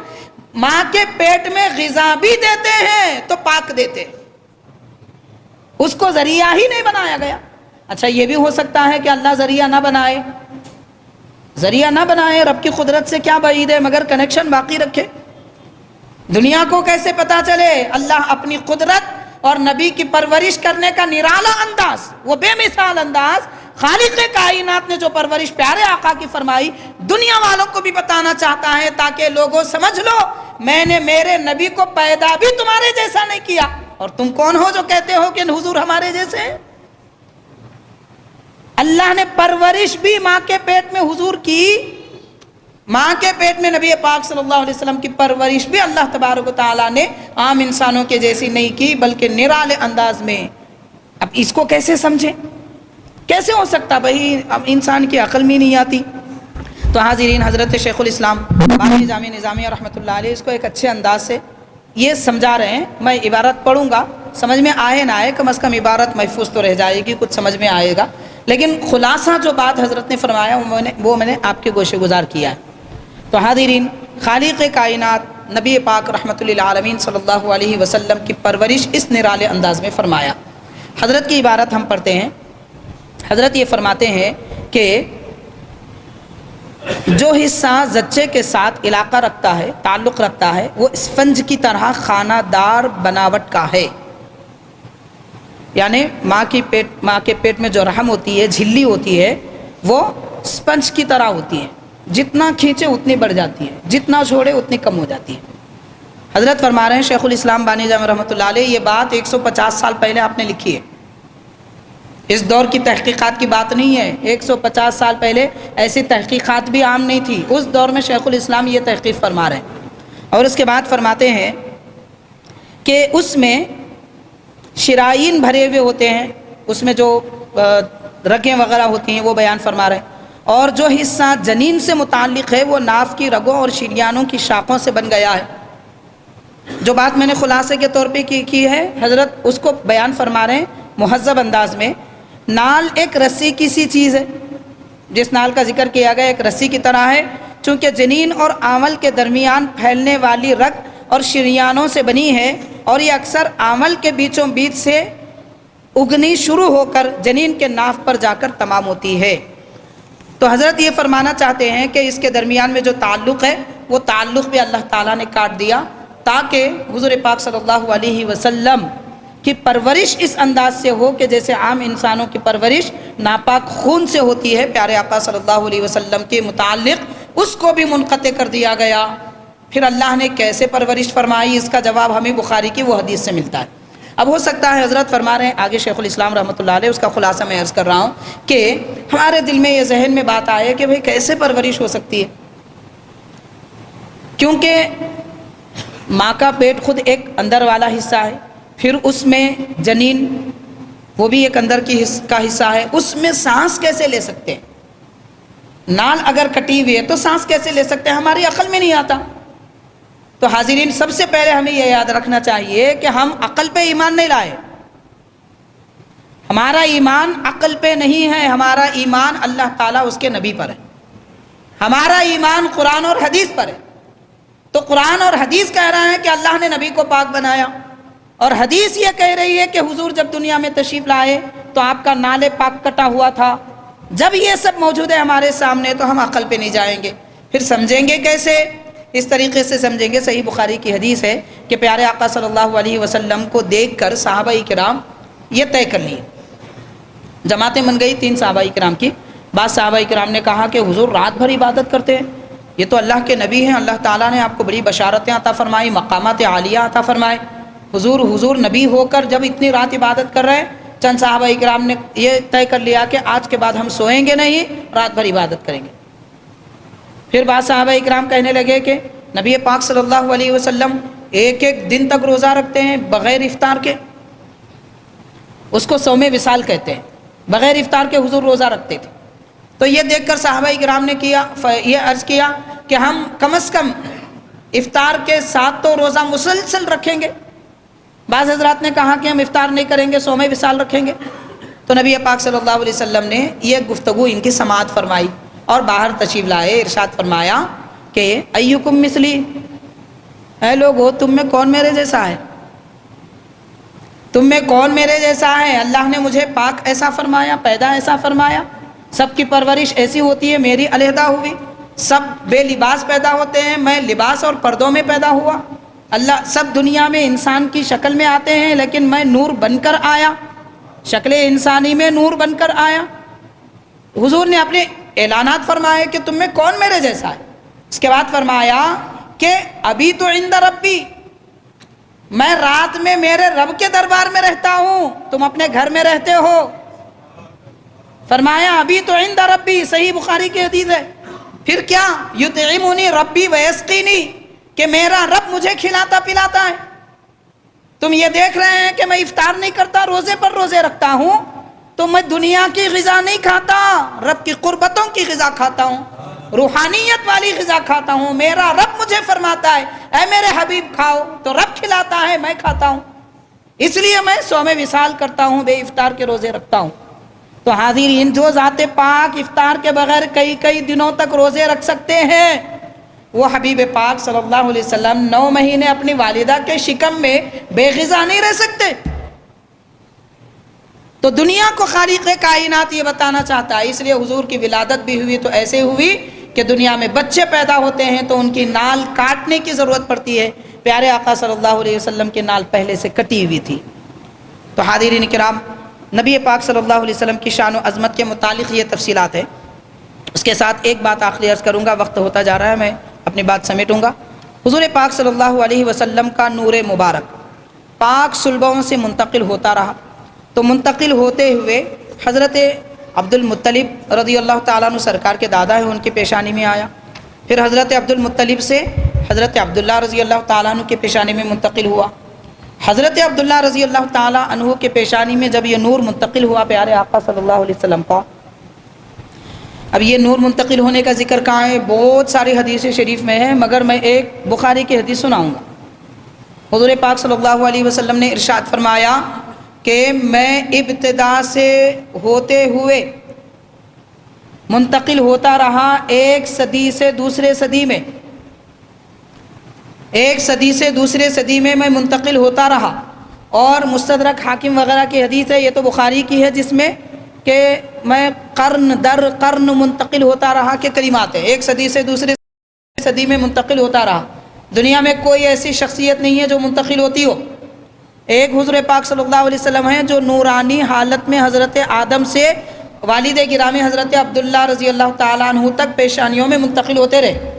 ماں کے پیٹ میں غذا بھی دیتے ہیں تو پاک دیتے ہیں، اس کو ذریعہ ہی نہیں بنایا گیا۔ اچھا، یہ بھی ہو سکتا ہے کہ اللہ ذریعہ نہ بنائے، ذریعہ نہ بنائے، رب کی قدرت سے کیا بعید ہے، مگر کنیکشن باقی رکھے۔ دنیا کو کیسے پتا چلے؟ اللہ اپنی قدرت اور نبی کی پرورش کرنے کا نرالا انداز، وہ بے مثال انداز، خالق کائنات نے جو پرورش پیارے آقا کی فرمائی، دنیا والوں کو بھی بتانا چاہتا ہے تاکہ لوگوں سمجھ لو میں نے میرے نبی کو پیدا بھی تمہارے جیسا نہیں کیا، اور تم کون ہو جو کہتے ہو کہ حضور ہمارے جیسے ہیں؟ اللہ نے پرورش بھی ماں کے پیٹ میں حضور کی ماں کے پیٹ میں نبی پاک صلی اللہ علیہ وسلم کی پرورش بھی اللہ تبارک و تعالیٰ نے عام انسانوں کے جیسی نہیں کی بلکہ نرالے انداز میں. اب اس کو کیسے سمجھیں؟ کیسے ہو سکتا بھائی؟ اب انسان کی عقل میں نہیں آتی. تو حاضرین، حضرت شیخ الاسلام باقی جامع نظامیہ رحمۃ اللہ علیہ اس کو ایک اچھے انداز سے یہ سمجھا رہے ہیں. میں عبارت پڑھوں گا، سمجھ میں آئے نہ آئے، کم از کم عبارت محفوظ تو رہ جائے گی، کچھ سمجھ میں آئے گا. لیکن خلاصہ جو بات حضرت نے فرمایا وہ میں نے آپ کے گوشے گزار کیا ہے. تو حاضرین، خالق کائنات نبی پاک رحمۃ للعالمین صلی اللہ علیہ وسلم کی پرورش اس نرالے انداز میں فرمایا. حضرت کی عبارت ہم پڑھتے ہیں. حضرت یہ فرماتے ہیں کہ جو حصہ زچے کے ساتھ علاقہ رکھتا ہے، تعلق رکھتا ہے، وہ اسفنج کی طرح خانہ دار بناوٹ کا ہے. یعنی ماں کے پیٹ میں جو رحم ہوتی ہے، جھلی ہوتی ہے، وہ اسپنج کی طرح ہوتی ہے. جتنا کھینچے اتنی بڑھ جاتی ہے، جتنا چھوڑے اتنی کم ہو جاتی ہے. حضرت فرما رہے ہیں شیخ الاسلام بانی جامع رحمۃ اللہ علیہ، یہ بات 150 سال پہلے آپ نے لکھی ہے. اس دور کی تحقیقات کی بات نہیں ہے. 150 سال پہلے ایسی تحقیقات بھی عام نہیں تھی. اس دور میں شیخ الاسلام یہ تحقیق فرما رہے ہیں. اور اس کے بعد فرماتے ہیں کہ اس میں شرائین بھرے ہوئے ہوتے ہیں، اس میں جو رگیں وغیرہ ہوتی ہیں وہ بیان فرما رہے ہیں. اور جو حصہ جنین سے متعلق ہے وہ ناف کی رگوں اور شریانوں کی شاخوں سے بن گیا ہے. جو بات میں نے خلاصے کے طور پہ کی ہے، حضرت اس کو بیان فرما رہے ہیں مہذب انداز میں. نال ایک رسی کی سی چیز ہے. جس نال کا ذکر کیا گیا ایک رسی کی طرح ہے، چونکہ جنین اور آمل کے درمیان پھیلنے والی رگ اور شریانوں سے بنی ہے، اور یہ اکثر آمل کے بیچوں بیچ سے اگنی شروع ہو کر جنین کے ناف پر جا کر تمام ہوتی ہے. تو حضرت یہ فرمانا چاہتے ہیں کہ اس کے درمیان میں جو تعلق ہے وہ تعلق بھی اللہ تعالیٰ نے کاٹ دیا تاکہ حضور پاک صلی اللہ علیہ وسلم کی پرورش اس انداز سے ہو کہ جیسے عام انسانوں کی پرورش ناپاک خون سے ہوتی ہے. پیارے آقا صلی اللہ علیہ وسلم کے متعلق اس کو بھی منقطع کر دیا گیا. پھر اللہ نے کیسے پرورش فرمائی، اس کا جواب ہمیں بخاری کی وہ حدیث سے ملتا ہے. اب ہو سکتا ہے حضرت فرما رہے ہیں آگے شیخ الاسلام رحمۃ اللہ علیہ، اس کا خلاصہ میں عرض کر رہا ہوں کہ ہمارے دل میں یہ ذہن میں بات آئے کہ بھئی کیسے پرورش ہو سکتی ہے. کیونکہ ماں کا پیٹ خود ایک اندر والا حصہ ہے، پھر اس میں جنین وہ بھی ایک اندر کا حصہ ہے. اس میں سانس کیسے لے سکتے ہیں؟ نال اگر کٹی ہوئی ہے تو سانس کیسے لے سکتے ہیں؟ ہماری عقل میں نہیں آتا. تو حاضرین، سب سے پہلے ہمیں یہ یاد رکھنا چاہیے کہ ہم عقل پہ ایمان نہیں لائے. ہمارا ایمان عقل پہ نہیں ہے، ہمارا ایمان اللہ تعالیٰ اس کے نبی پر ہے. ہمارا ایمان قرآن اور حدیث پر ہے. تو قرآن اور حدیث کہہ رہا ہے کہ اللہ نے نبی کو پاک بنایا، اور حدیث یہ کہہ رہی ہے کہ حضور جب دنیا میں تشریف لائے تو آپ کا نالے پاک کٹا ہوا تھا. جب یہ سب موجود ہے ہمارے سامنے تو ہم عقل پہ نہیں جائیں گے. پھر سمجھیں گے کیسے؟ اس طریقے سے سمجھیں گے. صحیح بخاری کی حدیث ہے کہ پیارے آقا صلی اللہ علیہ وسلم کو دیکھ کر صحابہ کرام یہ طے کر لیے، جماعتیں بن گئی 3 صحابہ کرام کی. بعض صحابہ کرام نے کہا کہ حضور رات بھر عبادت کرتے ہیں، یہ تو اللہ کے نبی ہیں، اللہ تعالیٰ نے آپ کو بڑی بشارتیں عطا فرمائی، مقامات عالیہ عطا فرمائے. حضور نبی ہو کر جب اتنی رات عبادت کر رہے ہیں، چند صحابہ کرام نے یہ طے کر لیا کہ آج کے بعد ہم سوئیں گے نہیں، رات بھر عبادت کریں گے. پھر بعض صحابہ اکرام کہنے لگے کہ نبی پاک صلی اللہ علیہ وسلم ایک دن تک روزہ رکھتے ہیں بغیر افطار کے، اس کو صوم وصال کہتے ہیں. بغیر افطار کے حضور روزہ رکھتے تھے. تو یہ دیکھ کر صحابہ اکرام نے یہ عرض کیا کہ ہم کم از کم افطار کے ساتھ تو روزہ مسلسل رکھیں گے. بعض حضرات نے کہا کہ ہم افطار نہیں کریں گے، صوم وصال رکھیں گے. تو نبی پاک صلی اللہ علیہ وسلم نے یہ گفتگو ان کی سماعت فرمائی اور باہر تشریف لائے. ارشاد فرمایا کہ ایکم مثلی، اے لوگو تم میں کون میرے جیسا ہے؟ تم میں کون میرے جیسا ہے؟ اللہ نے مجھے پاک ایسا فرمایا، پیدا ایسا فرمایا. سب کی پرورش ایسی ہوتی ہے، میری علیحدہ ہوئی. سب بے لباس پیدا ہوتے ہیں، میں لباس اور پردوں میں پیدا ہوا. اللہ سب دنیا میں انسان کی شکل میں آتے ہیں، لیکن میں نور بن کر آیا، شکل انسانی میں نور بن کر آیا. حضور نے اپنے اعلانات فرمائے کہ تم میں کون میرے جیسا ہے. اس کے بعد فرمایا کہ ابھی تو عند ربی، میں رات میں میرے رب کے دربار میں رہتا ہوں، تم اپنے گھر میں رہتے ہو. فرمایا ابھی تو عند ربی، صحیح بخاری کی حدیث ہے. پھر کیا یطعمنی ربی ویسقینی کہ میرا رب مجھے کھلاتا پلاتا ہے. تم یہ دیکھ رہے ہیں کہ میں افطار نہیں کرتا، روزے پر روزے رکھتا ہوں، تو میں دنیا کی غذا نہیں کھاتا، رب کی قربتوں کی غذا کھاتا ہوں، روحانیت والی غذا کھاتا ہوں. میرا رب مجھے فرماتا ہے اے میرے حبیب کھاؤ، تو رب کھلاتا ہے میں کھاتا ہوں، اس لیے میں صوم وصال کرتا ہوں، بے افطار کے روزے رکھتا ہوں. تو حاضرین، جو ذات پاک افطار کے بغیر کئی کئی دنوں تک روزے رکھ سکتے ہیں، وہ حبیب پاک صلی اللہ علیہ وسلم 9 مہینے اپنی والدہ کے شکم میں بے غذا نہیں رہ سکتے. تو دنیا کو خالق کائنات یہ بتانا چاہتا ہے، اس لیے حضور کی ولادت بھی ہوئی تو ایسے ہوئی کہ دنیا میں بچے پیدا ہوتے ہیں تو ان کی نال کاٹنے کی ضرورت پڑتی ہے. پیارے آقا صلی اللہ علیہ وسلم کی نال پہلے سے کٹی ہوئی تھی. تو حاضرین کرام، نبی پاک صلی اللہ علیہ وسلم کی شان و عظمت کے متعلق یہ تفصیلات ہیں. اس کے ساتھ ایک بات آخری عرض کروں گا، وقت ہوتا جا رہا ہے، میں اپنی بات سمیٹوں گا. حضور پاک صلی اللہ علیہ وسلم کا نور مبارک پاک صلبوں سے منتقل ہوتا رہا، تو منتقل ہوتے ہوئے حضرت عبد المطلب رضی اللہ تعالیٰ عنہ سرکار کے دادا ہیں، ان کی پیشانی میں آیا. پھر حضرت عبد المطلب سے حضرت عبداللہ رضی اللہ تعالیٰ عنہ کی پیشانی میں منتقل ہوا. حضرت عبداللہ رضی اللہ تعالیٰ عنہ کے پیشانی میں جب یہ نور منتقل ہوا پیارے آقا صلی اللہ علیہ وسلم کا، اب یہ نور منتقل ہونے کا ذکر کہاں ہے؟ بہت ساری حدیث شریف میں ہے، مگر میں ایک بخاری کی حدیث سناؤں گا. حضور پاک صلی اللہ علیہ وسلم نے ارشاد فرمایا کہ میں ابتدا سے ہوتے ہوئے منتقل ہوتا رہا ایک صدی سے دوسرے صدی میں، ایک صدی سے دوسرے صدی میں میں منتقل ہوتا رہا. اور مستدرک حاکم وغیرہ کی حدیث ہے، یہ تو بخاری کی ہے، جس میں کہ میں قرن در قرن منتقل ہوتا رہا کہ کلمات ہے، ایک صدی سے دوسرے صدی میں منتقل ہوتا رہا. دنیا میں کوئی ایسی شخصیت نہیں ہے جو منتقل ہوتی ہو. ایک حضور پاک صلی اللہ علیہ وسلم ہیں جو نورانی حالت میں حضرت آدم سے والد گرامی حضرت عبداللہ رضی اللہ تعالیٰ عنہ تک پیشانیوں میں منتقل ہوتے رہے.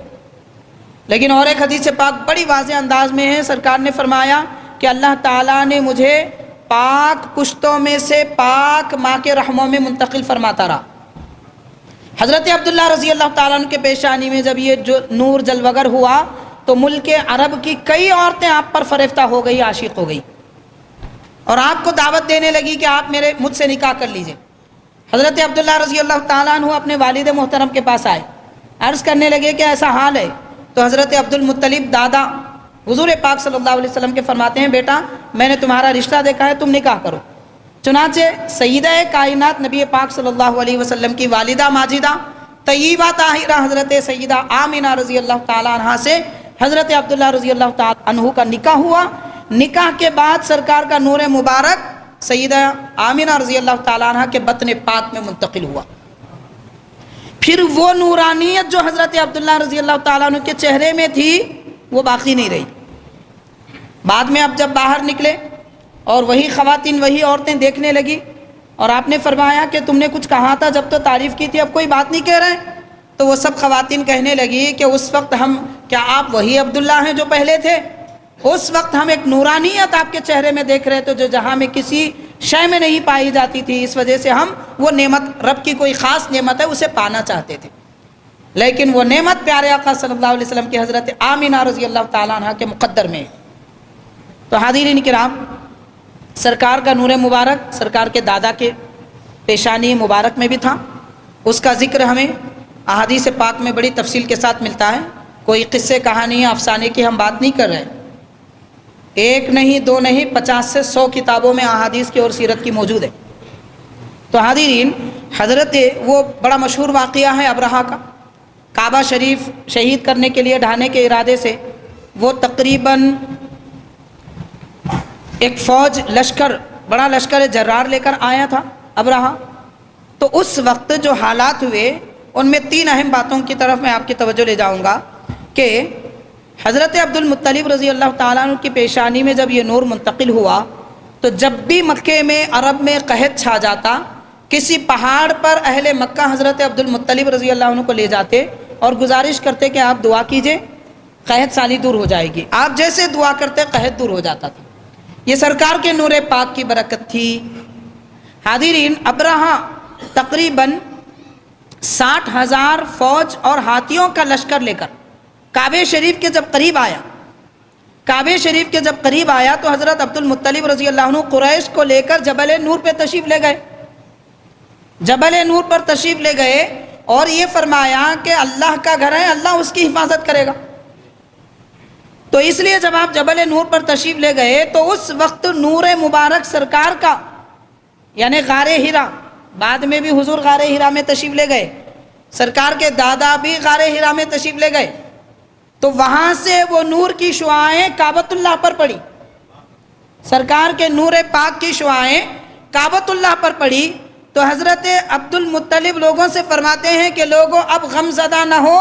لیکن اور ایک حدیث پاک بڑی واضح انداز میں ہے، سرکار نے فرمایا کہ اللہ تعالیٰ نے مجھے پاک پشتوں میں سے پاک ماں کے رحموں میں منتقل فرماتا رہا. حضرت عبداللہ رضی اللہ تعالیٰ عنہ کے پیشانی میں جب یہ جو نور جلوگر ہوا تو ملک عرب کی کئی عورتیں آپ پر فریفتہ ہو گئی، عاشق ہو گئی، اور آپ کو دعوت دینے لگی کہ آپ مجھ سے نکاح کر لیجئے. حضرت عبداللہ رضی اللہ تعالیٰ عنہ اپنے والد محترم کے پاس آئے، عرض کرنے لگے کہ ایسا حال ہے. تو حضرت عبد المطلب دادا حضور پاک صلی اللہ علیہ وسلم کے فرماتے ہیں بیٹا میں نے تمہارا رشتہ دیکھا ہے، تم نکاح کرو. چنانچہ سیدہ کائنات نبی پاک صلی اللہ علیہ وسلم کی والدہ ماجدہ طیبہ طاہرہ حضرت سیدہ آمنہ رضی اللہ تعالیٰ عنہ سے حضرت عبداللہ رضی اللہ تعالیٰ عنہ کا نکاح ہوا. نکاح کے بعد سرکار کا نور مبارک سیدہ آمنہ رضی اللہ تعالیٰ عنہ کے بطن پاک میں منتقل ہوا. پھر وہ نورانیت جو حضرت عبداللہ رضی اللہ تعالیٰ عنہ کے چہرے میں تھی وہ باقی نہیں رہی. بعد میں اب جب باہر نکلے اور وہی خواتین وہی عورتیں دیکھنے لگی، اور آپ نے فرمایا کہ تم نے کچھ کہا تھا جب تو تعریف کی تھی، اب کوئی بات نہیں کہہ رہے. تو وہ سب خواتین کہنے لگی کہ اس وقت کیا آپ وہی عبداللہ ہیں جو پہلے تھے؟ اس وقت ہم ایک نورانیت آپ کے چہرے میں دیکھ رہے تھے جو جہاں میں کسی شے میں نہیں پائی جاتی تھی، اس وجہ سے ہم وہ نعمت، رب کی کوئی خاص نعمت ہے، اسے پانا چاہتے تھے. لیکن وہ نعمت پیارے آقا صلی اللہ علیہ وسلم کی حضرت آمنہ رضی اللہ تعالیٰ عنہ کے مقدر میں. تو حاضرین کرام، سرکار کا نور مبارک سرکار کے دادا کے پیشانی مبارک میں بھی تھا. اس کا ذکر ہمیں احادیث پاک میں بڑی تفصیل کے ساتھ ملتا ہے. کوئی قصے کہانی افسانے کی ہم بات نہیں کر رہے، ایک نہیں دو نہیں 50 سے 100 کتابوں میں احادیث کی اور سیرت کی موجود ہے. تو حاضرین، حضرت وہ بڑا مشہور واقعہ ہے ابرہہ کا. کعبہ شریف شہید کرنے کے لیے ڈھانے کے ارادے سے وہ تقریباً ایک فوج لشکر، بڑا لشکر جرار لے کر آیا تھا ابرہہ. تو اس وقت جو حالات ہوئے ان میں 3 اہم باتوں کی طرف میں آپ کی توجہ لے جاؤں گا کہ حضرت عبد المطلب رضی اللہ تعالیٰ عنہ کی پیشانی میں جب یہ نور منتقل ہوا تو جب بھی مکے میں عرب میں قحط چھا جاتا، کسی پہاڑ پر اہل مکہ حضرت عبد المطلب رضی اللہ عنہ کو لے جاتے اور گزارش کرتے کہ آپ دعا کیجئے، قحط سالی دور ہو جائے گی. آپ جیسے دعا کرتے قحط دور ہو جاتا تھا. یہ سرکار کے نور پاک کی برکت تھی. حاضرین، ابرہہ تقریباً 60,000 فوج اور ہاتھیوں کا لشکر لے کر کعبہ شریف کے جب قریب آیا، کعبہ شریف کے جب قریب آیا تو حضرت عبد المطلب رضی اللہ عنہ قریش کو لے کر جبل نور پہ تشریف لے گئے، جبل نور پر تشریف لے گئے اور یہ فرمایا کہ اللہ کا گھر ہے، اللہ اس کی حفاظت کرے گا۔ تو اس لیے جب آپ جبل نور پر تشریف لے گئے تو اس وقت نور مبارک سرکار کا یعنی غار ہرا، بعد میں بھی حضور غار ہرا میں تشریف لے گئے، سرکار کے دادا بھی غار ہرا میں تشریف لے گئے، تو وہاں سے وہ نور کی شعاعیں کعبۃ اللہ پر پڑی، سرکار کے نور پاک کی شعاعیں کعبۃ اللہ پر پڑی۔ تو حضرت عبد المطلب لوگوں سے فرماتے ہیں کہ لوگوں اب غم زدہ نہ ہو،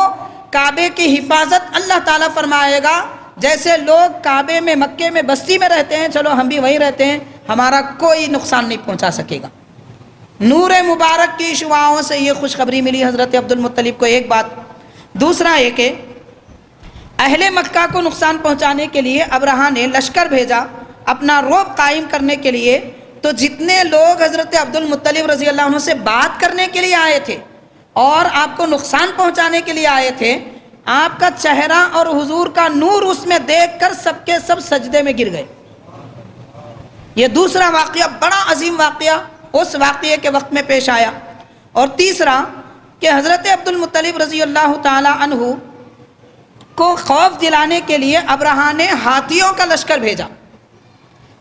کعبے کی حفاظت اللہ تعالیٰ فرمائے گا، جیسے لوگ کعبے میں مکے میں بستی میں رہتے ہیں، چلو ہم بھی وہیں رہتے ہیں، ہمارا کوئی نقصان نہیں پہنچا سکے گا۔ نور مبارک کی شعاعوں سے یہ خوشخبری ملی حضرت عبد المطلب کو، ایک بات۔ دوسرا یہ کہ اہل مکہ کو نقصان پہنچانے کے لیے ابرہہ نے لشکر بھیجا اپنا رعب قائم کرنے کے لیے، تو جتنے لوگ حضرت عبد المطلب رضی اللہ عنہ سے بات کرنے کے لیے آئے تھے اور آپ کو نقصان پہنچانے کے لیے آئے تھے، آپ کا چہرہ اور حضور کا نور اس میں دیکھ کر سب کے سب سجدے میں گر گئے۔ یہ دوسرا واقعہ بڑا عظیم واقعہ اس واقعے کے وقت میں پیش آیا۔ اور تیسرا کہ حضرت عبد المطلب رضی اللہ تعالی عنہ کو خوف دلانے کے لیے ابرہہ نے ہاتھیوں کا لشکر بھیجا،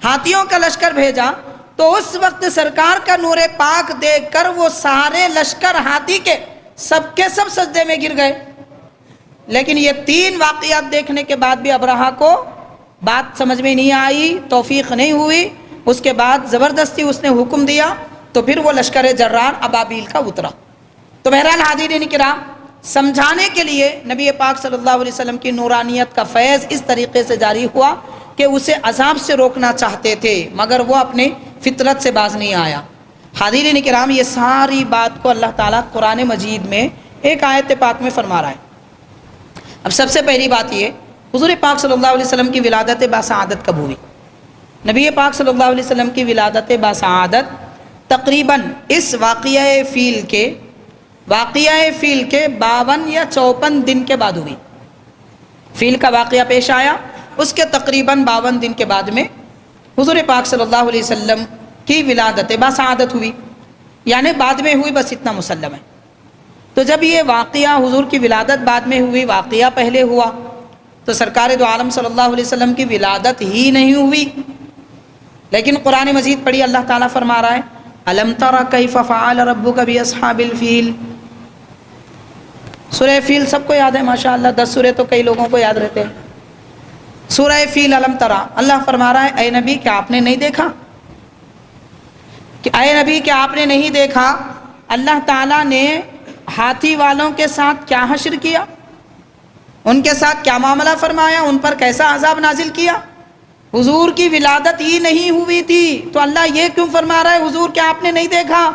ہاتھیوں کا لشکر بھیجا، تو اس وقت سرکار کا نور پاک دیکھ کر وہ سارے لشکر ہاتھی کے سب سجدے میں گر گئے۔ لیکن یہ تین واقعات دیکھنے کے بعد بھی ابرہہ کو بات سمجھ میں نہیں آئی، توفیق نہیں ہوئی، اس کے بعد زبردستی اس نے حکم دیا، تو پھر وہ لشکر جرار ابابیل کا اترا۔ تو بہرحال حاضرین کرام، سمجھانے کے لیے نبی پاک صلی اللہ علیہ وسلم کی نورانیت کا فیض اس طریقے سے جاری ہوا کہ اسے عذاب سے روکنا چاہتے تھے، مگر وہ اپنے فطرت سے باز نہیں آیا۔ حاضرین کرام، یہ ساری بات کو اللہ تعالیٰ قرآن مجید میں ایک آیت پاک میں فرما رہا ہے۔ اب سب سے پہلی بات یہ، حضور پاک صلی اللہ علیہ وسلم کی ولادت باسعادت کب ہوئی؟ نبی پاک صلی اللہ علیہ وسلم کی ولادت باسعادت تقریباً اس واقعہ فیل کے 52 یا 54 دن کے بعد ہوئی۔ فیل کا واقعہ پیش آیا، اس کے تقریباً 52 دن کے بعد میں حضور پاک صلی اللہ علیہ وسلم کی ولادت باسعادت ہوئی، یعنی بعد میں ہوئی، بس اتنا مسلم ہے۔ تو جب یہ واقعہ حضور کی ولادت بعد میں ہوئی، واقعہ پہلے ہوا، تو سرکار دو عالم صلی اللہ علیہ وسلم کی ولادت ہی نہیں ہوئی۔ لیکن قرآن مجید پڑھی، اللہ تعالیٰ فرما رہا ہے الم تر کیف فعل ربک باصحاب الفیل۔ سورہ فیل سب کو یاد ہے ماشاءاللہ، 10 سورے تو کئی لوگوں کو یاد رہتے ہیں۔ سورہ فیل الم تر، اللہ فرما رہا ہے اے نبی کیا آپ نے نہیں دیکھا، کہ اے نبی کیا آپ نے نہیں دیکھا اللہ تعالیٰ نے ہاتھی والوں کے ساتھ کیا حشر کیا، ان کے ساتھ کیا معاملہ فرمایا، ان پر کیسا عذاب نازل کیا۔ حضور کی ولادت ہی نہیں ہوئی تھی تو اللہ یہ کیوں فرما رہا ہے حضور کیا آپ نے نہیں دیکھا؟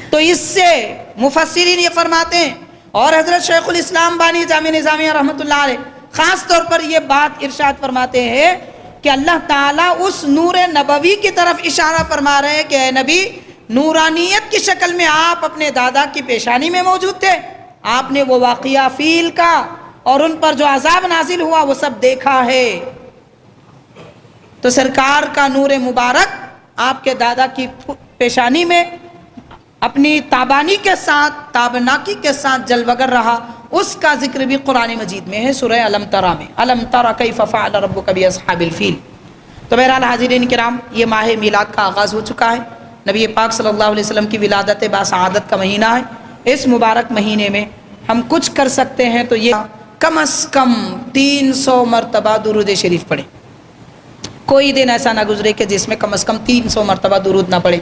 تو اس سے مفسرین یہ فرماتے ہیں، اور حضرت شیخ الاسلام بانی جامع نظامیہ رحمۃ اللہ علیہ خاص طور پر یہ بات ارشاد فرماتے ہیں کہ اللہ تعالیٰ اس نور نبوی کی طرف اشارہ فرما رہے ہیں کہ اے نبی، نورانیت کی شکل میں آپ اپنے دادا کی پیشانی میں موجود تھے، آپ نے وہ واقعہ فیل کا اور ان پر جو عذاب نازل ہوا وہ سب دیکھا ہے۔ تو سرکار کا نور مبارک آپ کے دادا کی پیشانی میں اپنی تابانی کے ساتھ، تابناکی کے ساتھ جلوگر رہا، اس کا ذکر بھی قرآن مجید میں ہے سورہ الم ترا میں، الم ترا کیف فعل ربک باصحاب الفیل۔ تو بہرحال حاضرین کرام، یہ ماہ میلاد کا آغاز ہو چکا ہے، نبی پاک صلی اللہ علیہ وسلم کی ولادت باسعادت کا مہینہ ہے۔ اس مبارک مہینے میں ہم کچھ کر سکتے ہیں تو یہ کم از کم 300 مرتبہ درود شریف پڑھیں۔ کوئی دن ایسا نہ گزرے کہ جس میں کم از کم 300 مرتبہ درود نہ پڑھے،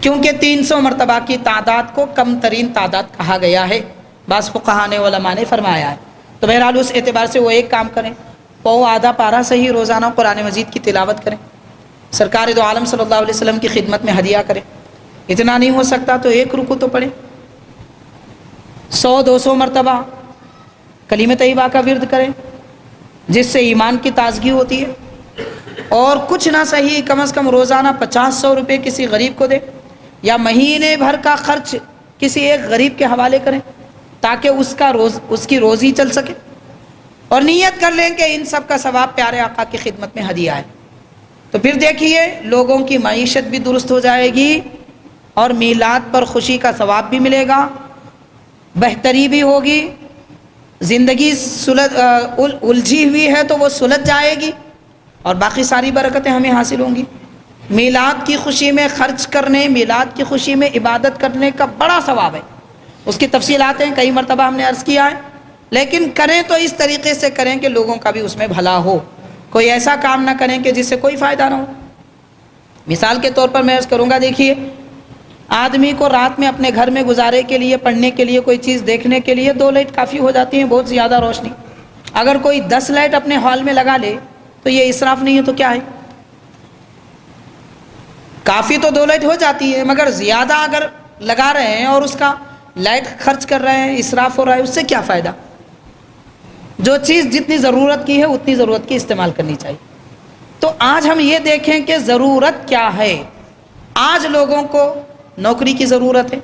کیونکہ 300 مرتبہ کی تعداد کو کم ترین تعداد کہا گیا ہے، بعض فقہاء نے، علماء نے فرمایا ہے۔ تو بہرحال اس اعتبار سے وہ ایک کام کریں، پاؤ آدھا پارہ صحیح روزانہ قرآن مجید کی تلاوت کریں، سرکار دو عالم صلی اللہ علیہ وسلم کی خدمت میں ہدیہ کریں، اتنا نہیں ہو سکتا تو ایک رکوع تو پڑھیں، 100-200 مرتبہ کلمہ طیبہ کا ورد کریں جس سے ایمان کی تازگی ہوتی ہے، اور کچھ نہ صحیح کم از کم روزانہ 50-100 روپے کسی غریب کو دیں، یا مہینے بھر کا خرچ کسی ایک غریب کے حوالے کریں تاکہ اس کی روزی چل سکے، اور نیت کر لیں کہ ان سب کا ثواب پیارے آقا کی خدمت میں ہدیہ ہے، تو پھر دیکھیے لوگوں کی معیشت بھی درست ہو جائے گی اور میلاد پر خوشی کا ثواب بھی ملے گا، بہتری بھی ہوگی، زندگی الجھی ہوئی ہے تو وہ سلجھ جائے گی اور باقی ساری برکتیں ہمیں حاصل ہوں گی۔ میلاد کی خوشی میں خرچ کرنے، میلاد کی خوشی میں عبادت کرنے کا بڑا ثواب ہے، اس کی تفصیلات ہیں، کئی مرتبہ ہم نے عرض کیا ہے، لیکن کریں تو اس طریقے سے کریں کہ لوگوں کا بھی اس میں بھلا ہو، کوئی ایسا کام نہ کریں کہ جس سے کوئی فائدہ نہ ہو۔ مثال کے طور پر میں عرض کروں گا، دیکھیے آدمی کو رات میں اپنے گھر میں گزارے کے لیے، پڑھنے کے لیے، کوئی چیز دیکھنے کے لیے 2 لائٹ کافی ہو جاتی ہیں، بہت زیادہ روشنی۔ اگر کوئی 10 لائٹ اپنے ہال میں لگا لے تو یہ اسراف نہیں ہے تو کیا ہے؟ کافی تو 2 لائٹ ہو جاتی ہے، مگر زیادہ اگر لگا رہے ہیں اور اس کا لائٹ خرچ کر رہے ہیں، اسراف ہو رہا ہے، اس سے کیا فائدہ؟ جو چیز جتنی ضرورت کی ہے اتنی ضرورت کی استعمال کرنی چاہیے۔ تو آج ہم یہ دیکھیں کہ ضرورت کیا ہے۔ آج لوگوں کو نوکری کی ضرورت ہے،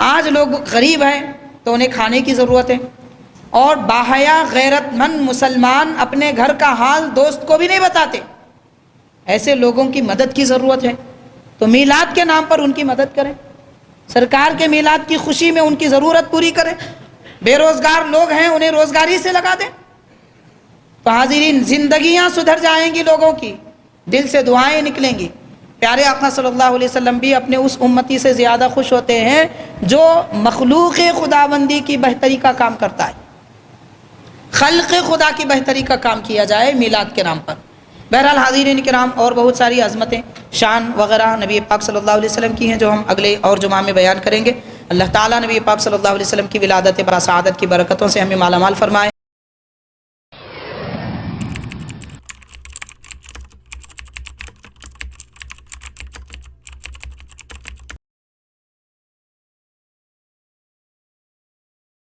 آج لوگ غریب ہیں تو انہیں کھانے کی ضرورت ہے، اور باحیا غیرت مند مسلمان اپنے گھر کا حال دوست کو بھی نہیں بتاتے، ایسے لوگوں کی مدد کی ضرورت ہے، تو میلاد کے نام پر ان کی مدد کریں، سرکار کے میلاد کی خوشی میں ان کی ضرورت پوری کریں، بے روزگار لوگ ہیں انہیں روزگاری سے لگا دیں، تو حاضرین زندگیاں سدھر جائیں گی لوگوں کی، دل سے دعائیں نکلیں گی۔ پیارے آقا صلی اللہ علیہ وسلم بھی اپنے اس امتی سے زیادہ خوش ہوتے ہیں جو مخلوق خداوندی کی بہتری کا کام کرتا ہے، خلق خدا کی بہتری کا کام کیا جائے میلاد کے نام پر۔ بہرحال حاضرین کرام اور بہت ساری عظمتیں، شان وغیرہ نبی پاک صلی اللہ علیہ وسلم کی ہیں جو ہم اگلے اور جمعہ میں بیان کریں گے۔ اللہ تعالیٰ نبی پاک صلی اللہ علیہ وسلم کی ولادت با سعادت کی برکتوں سے ہمیں مالا مال فرمائے۔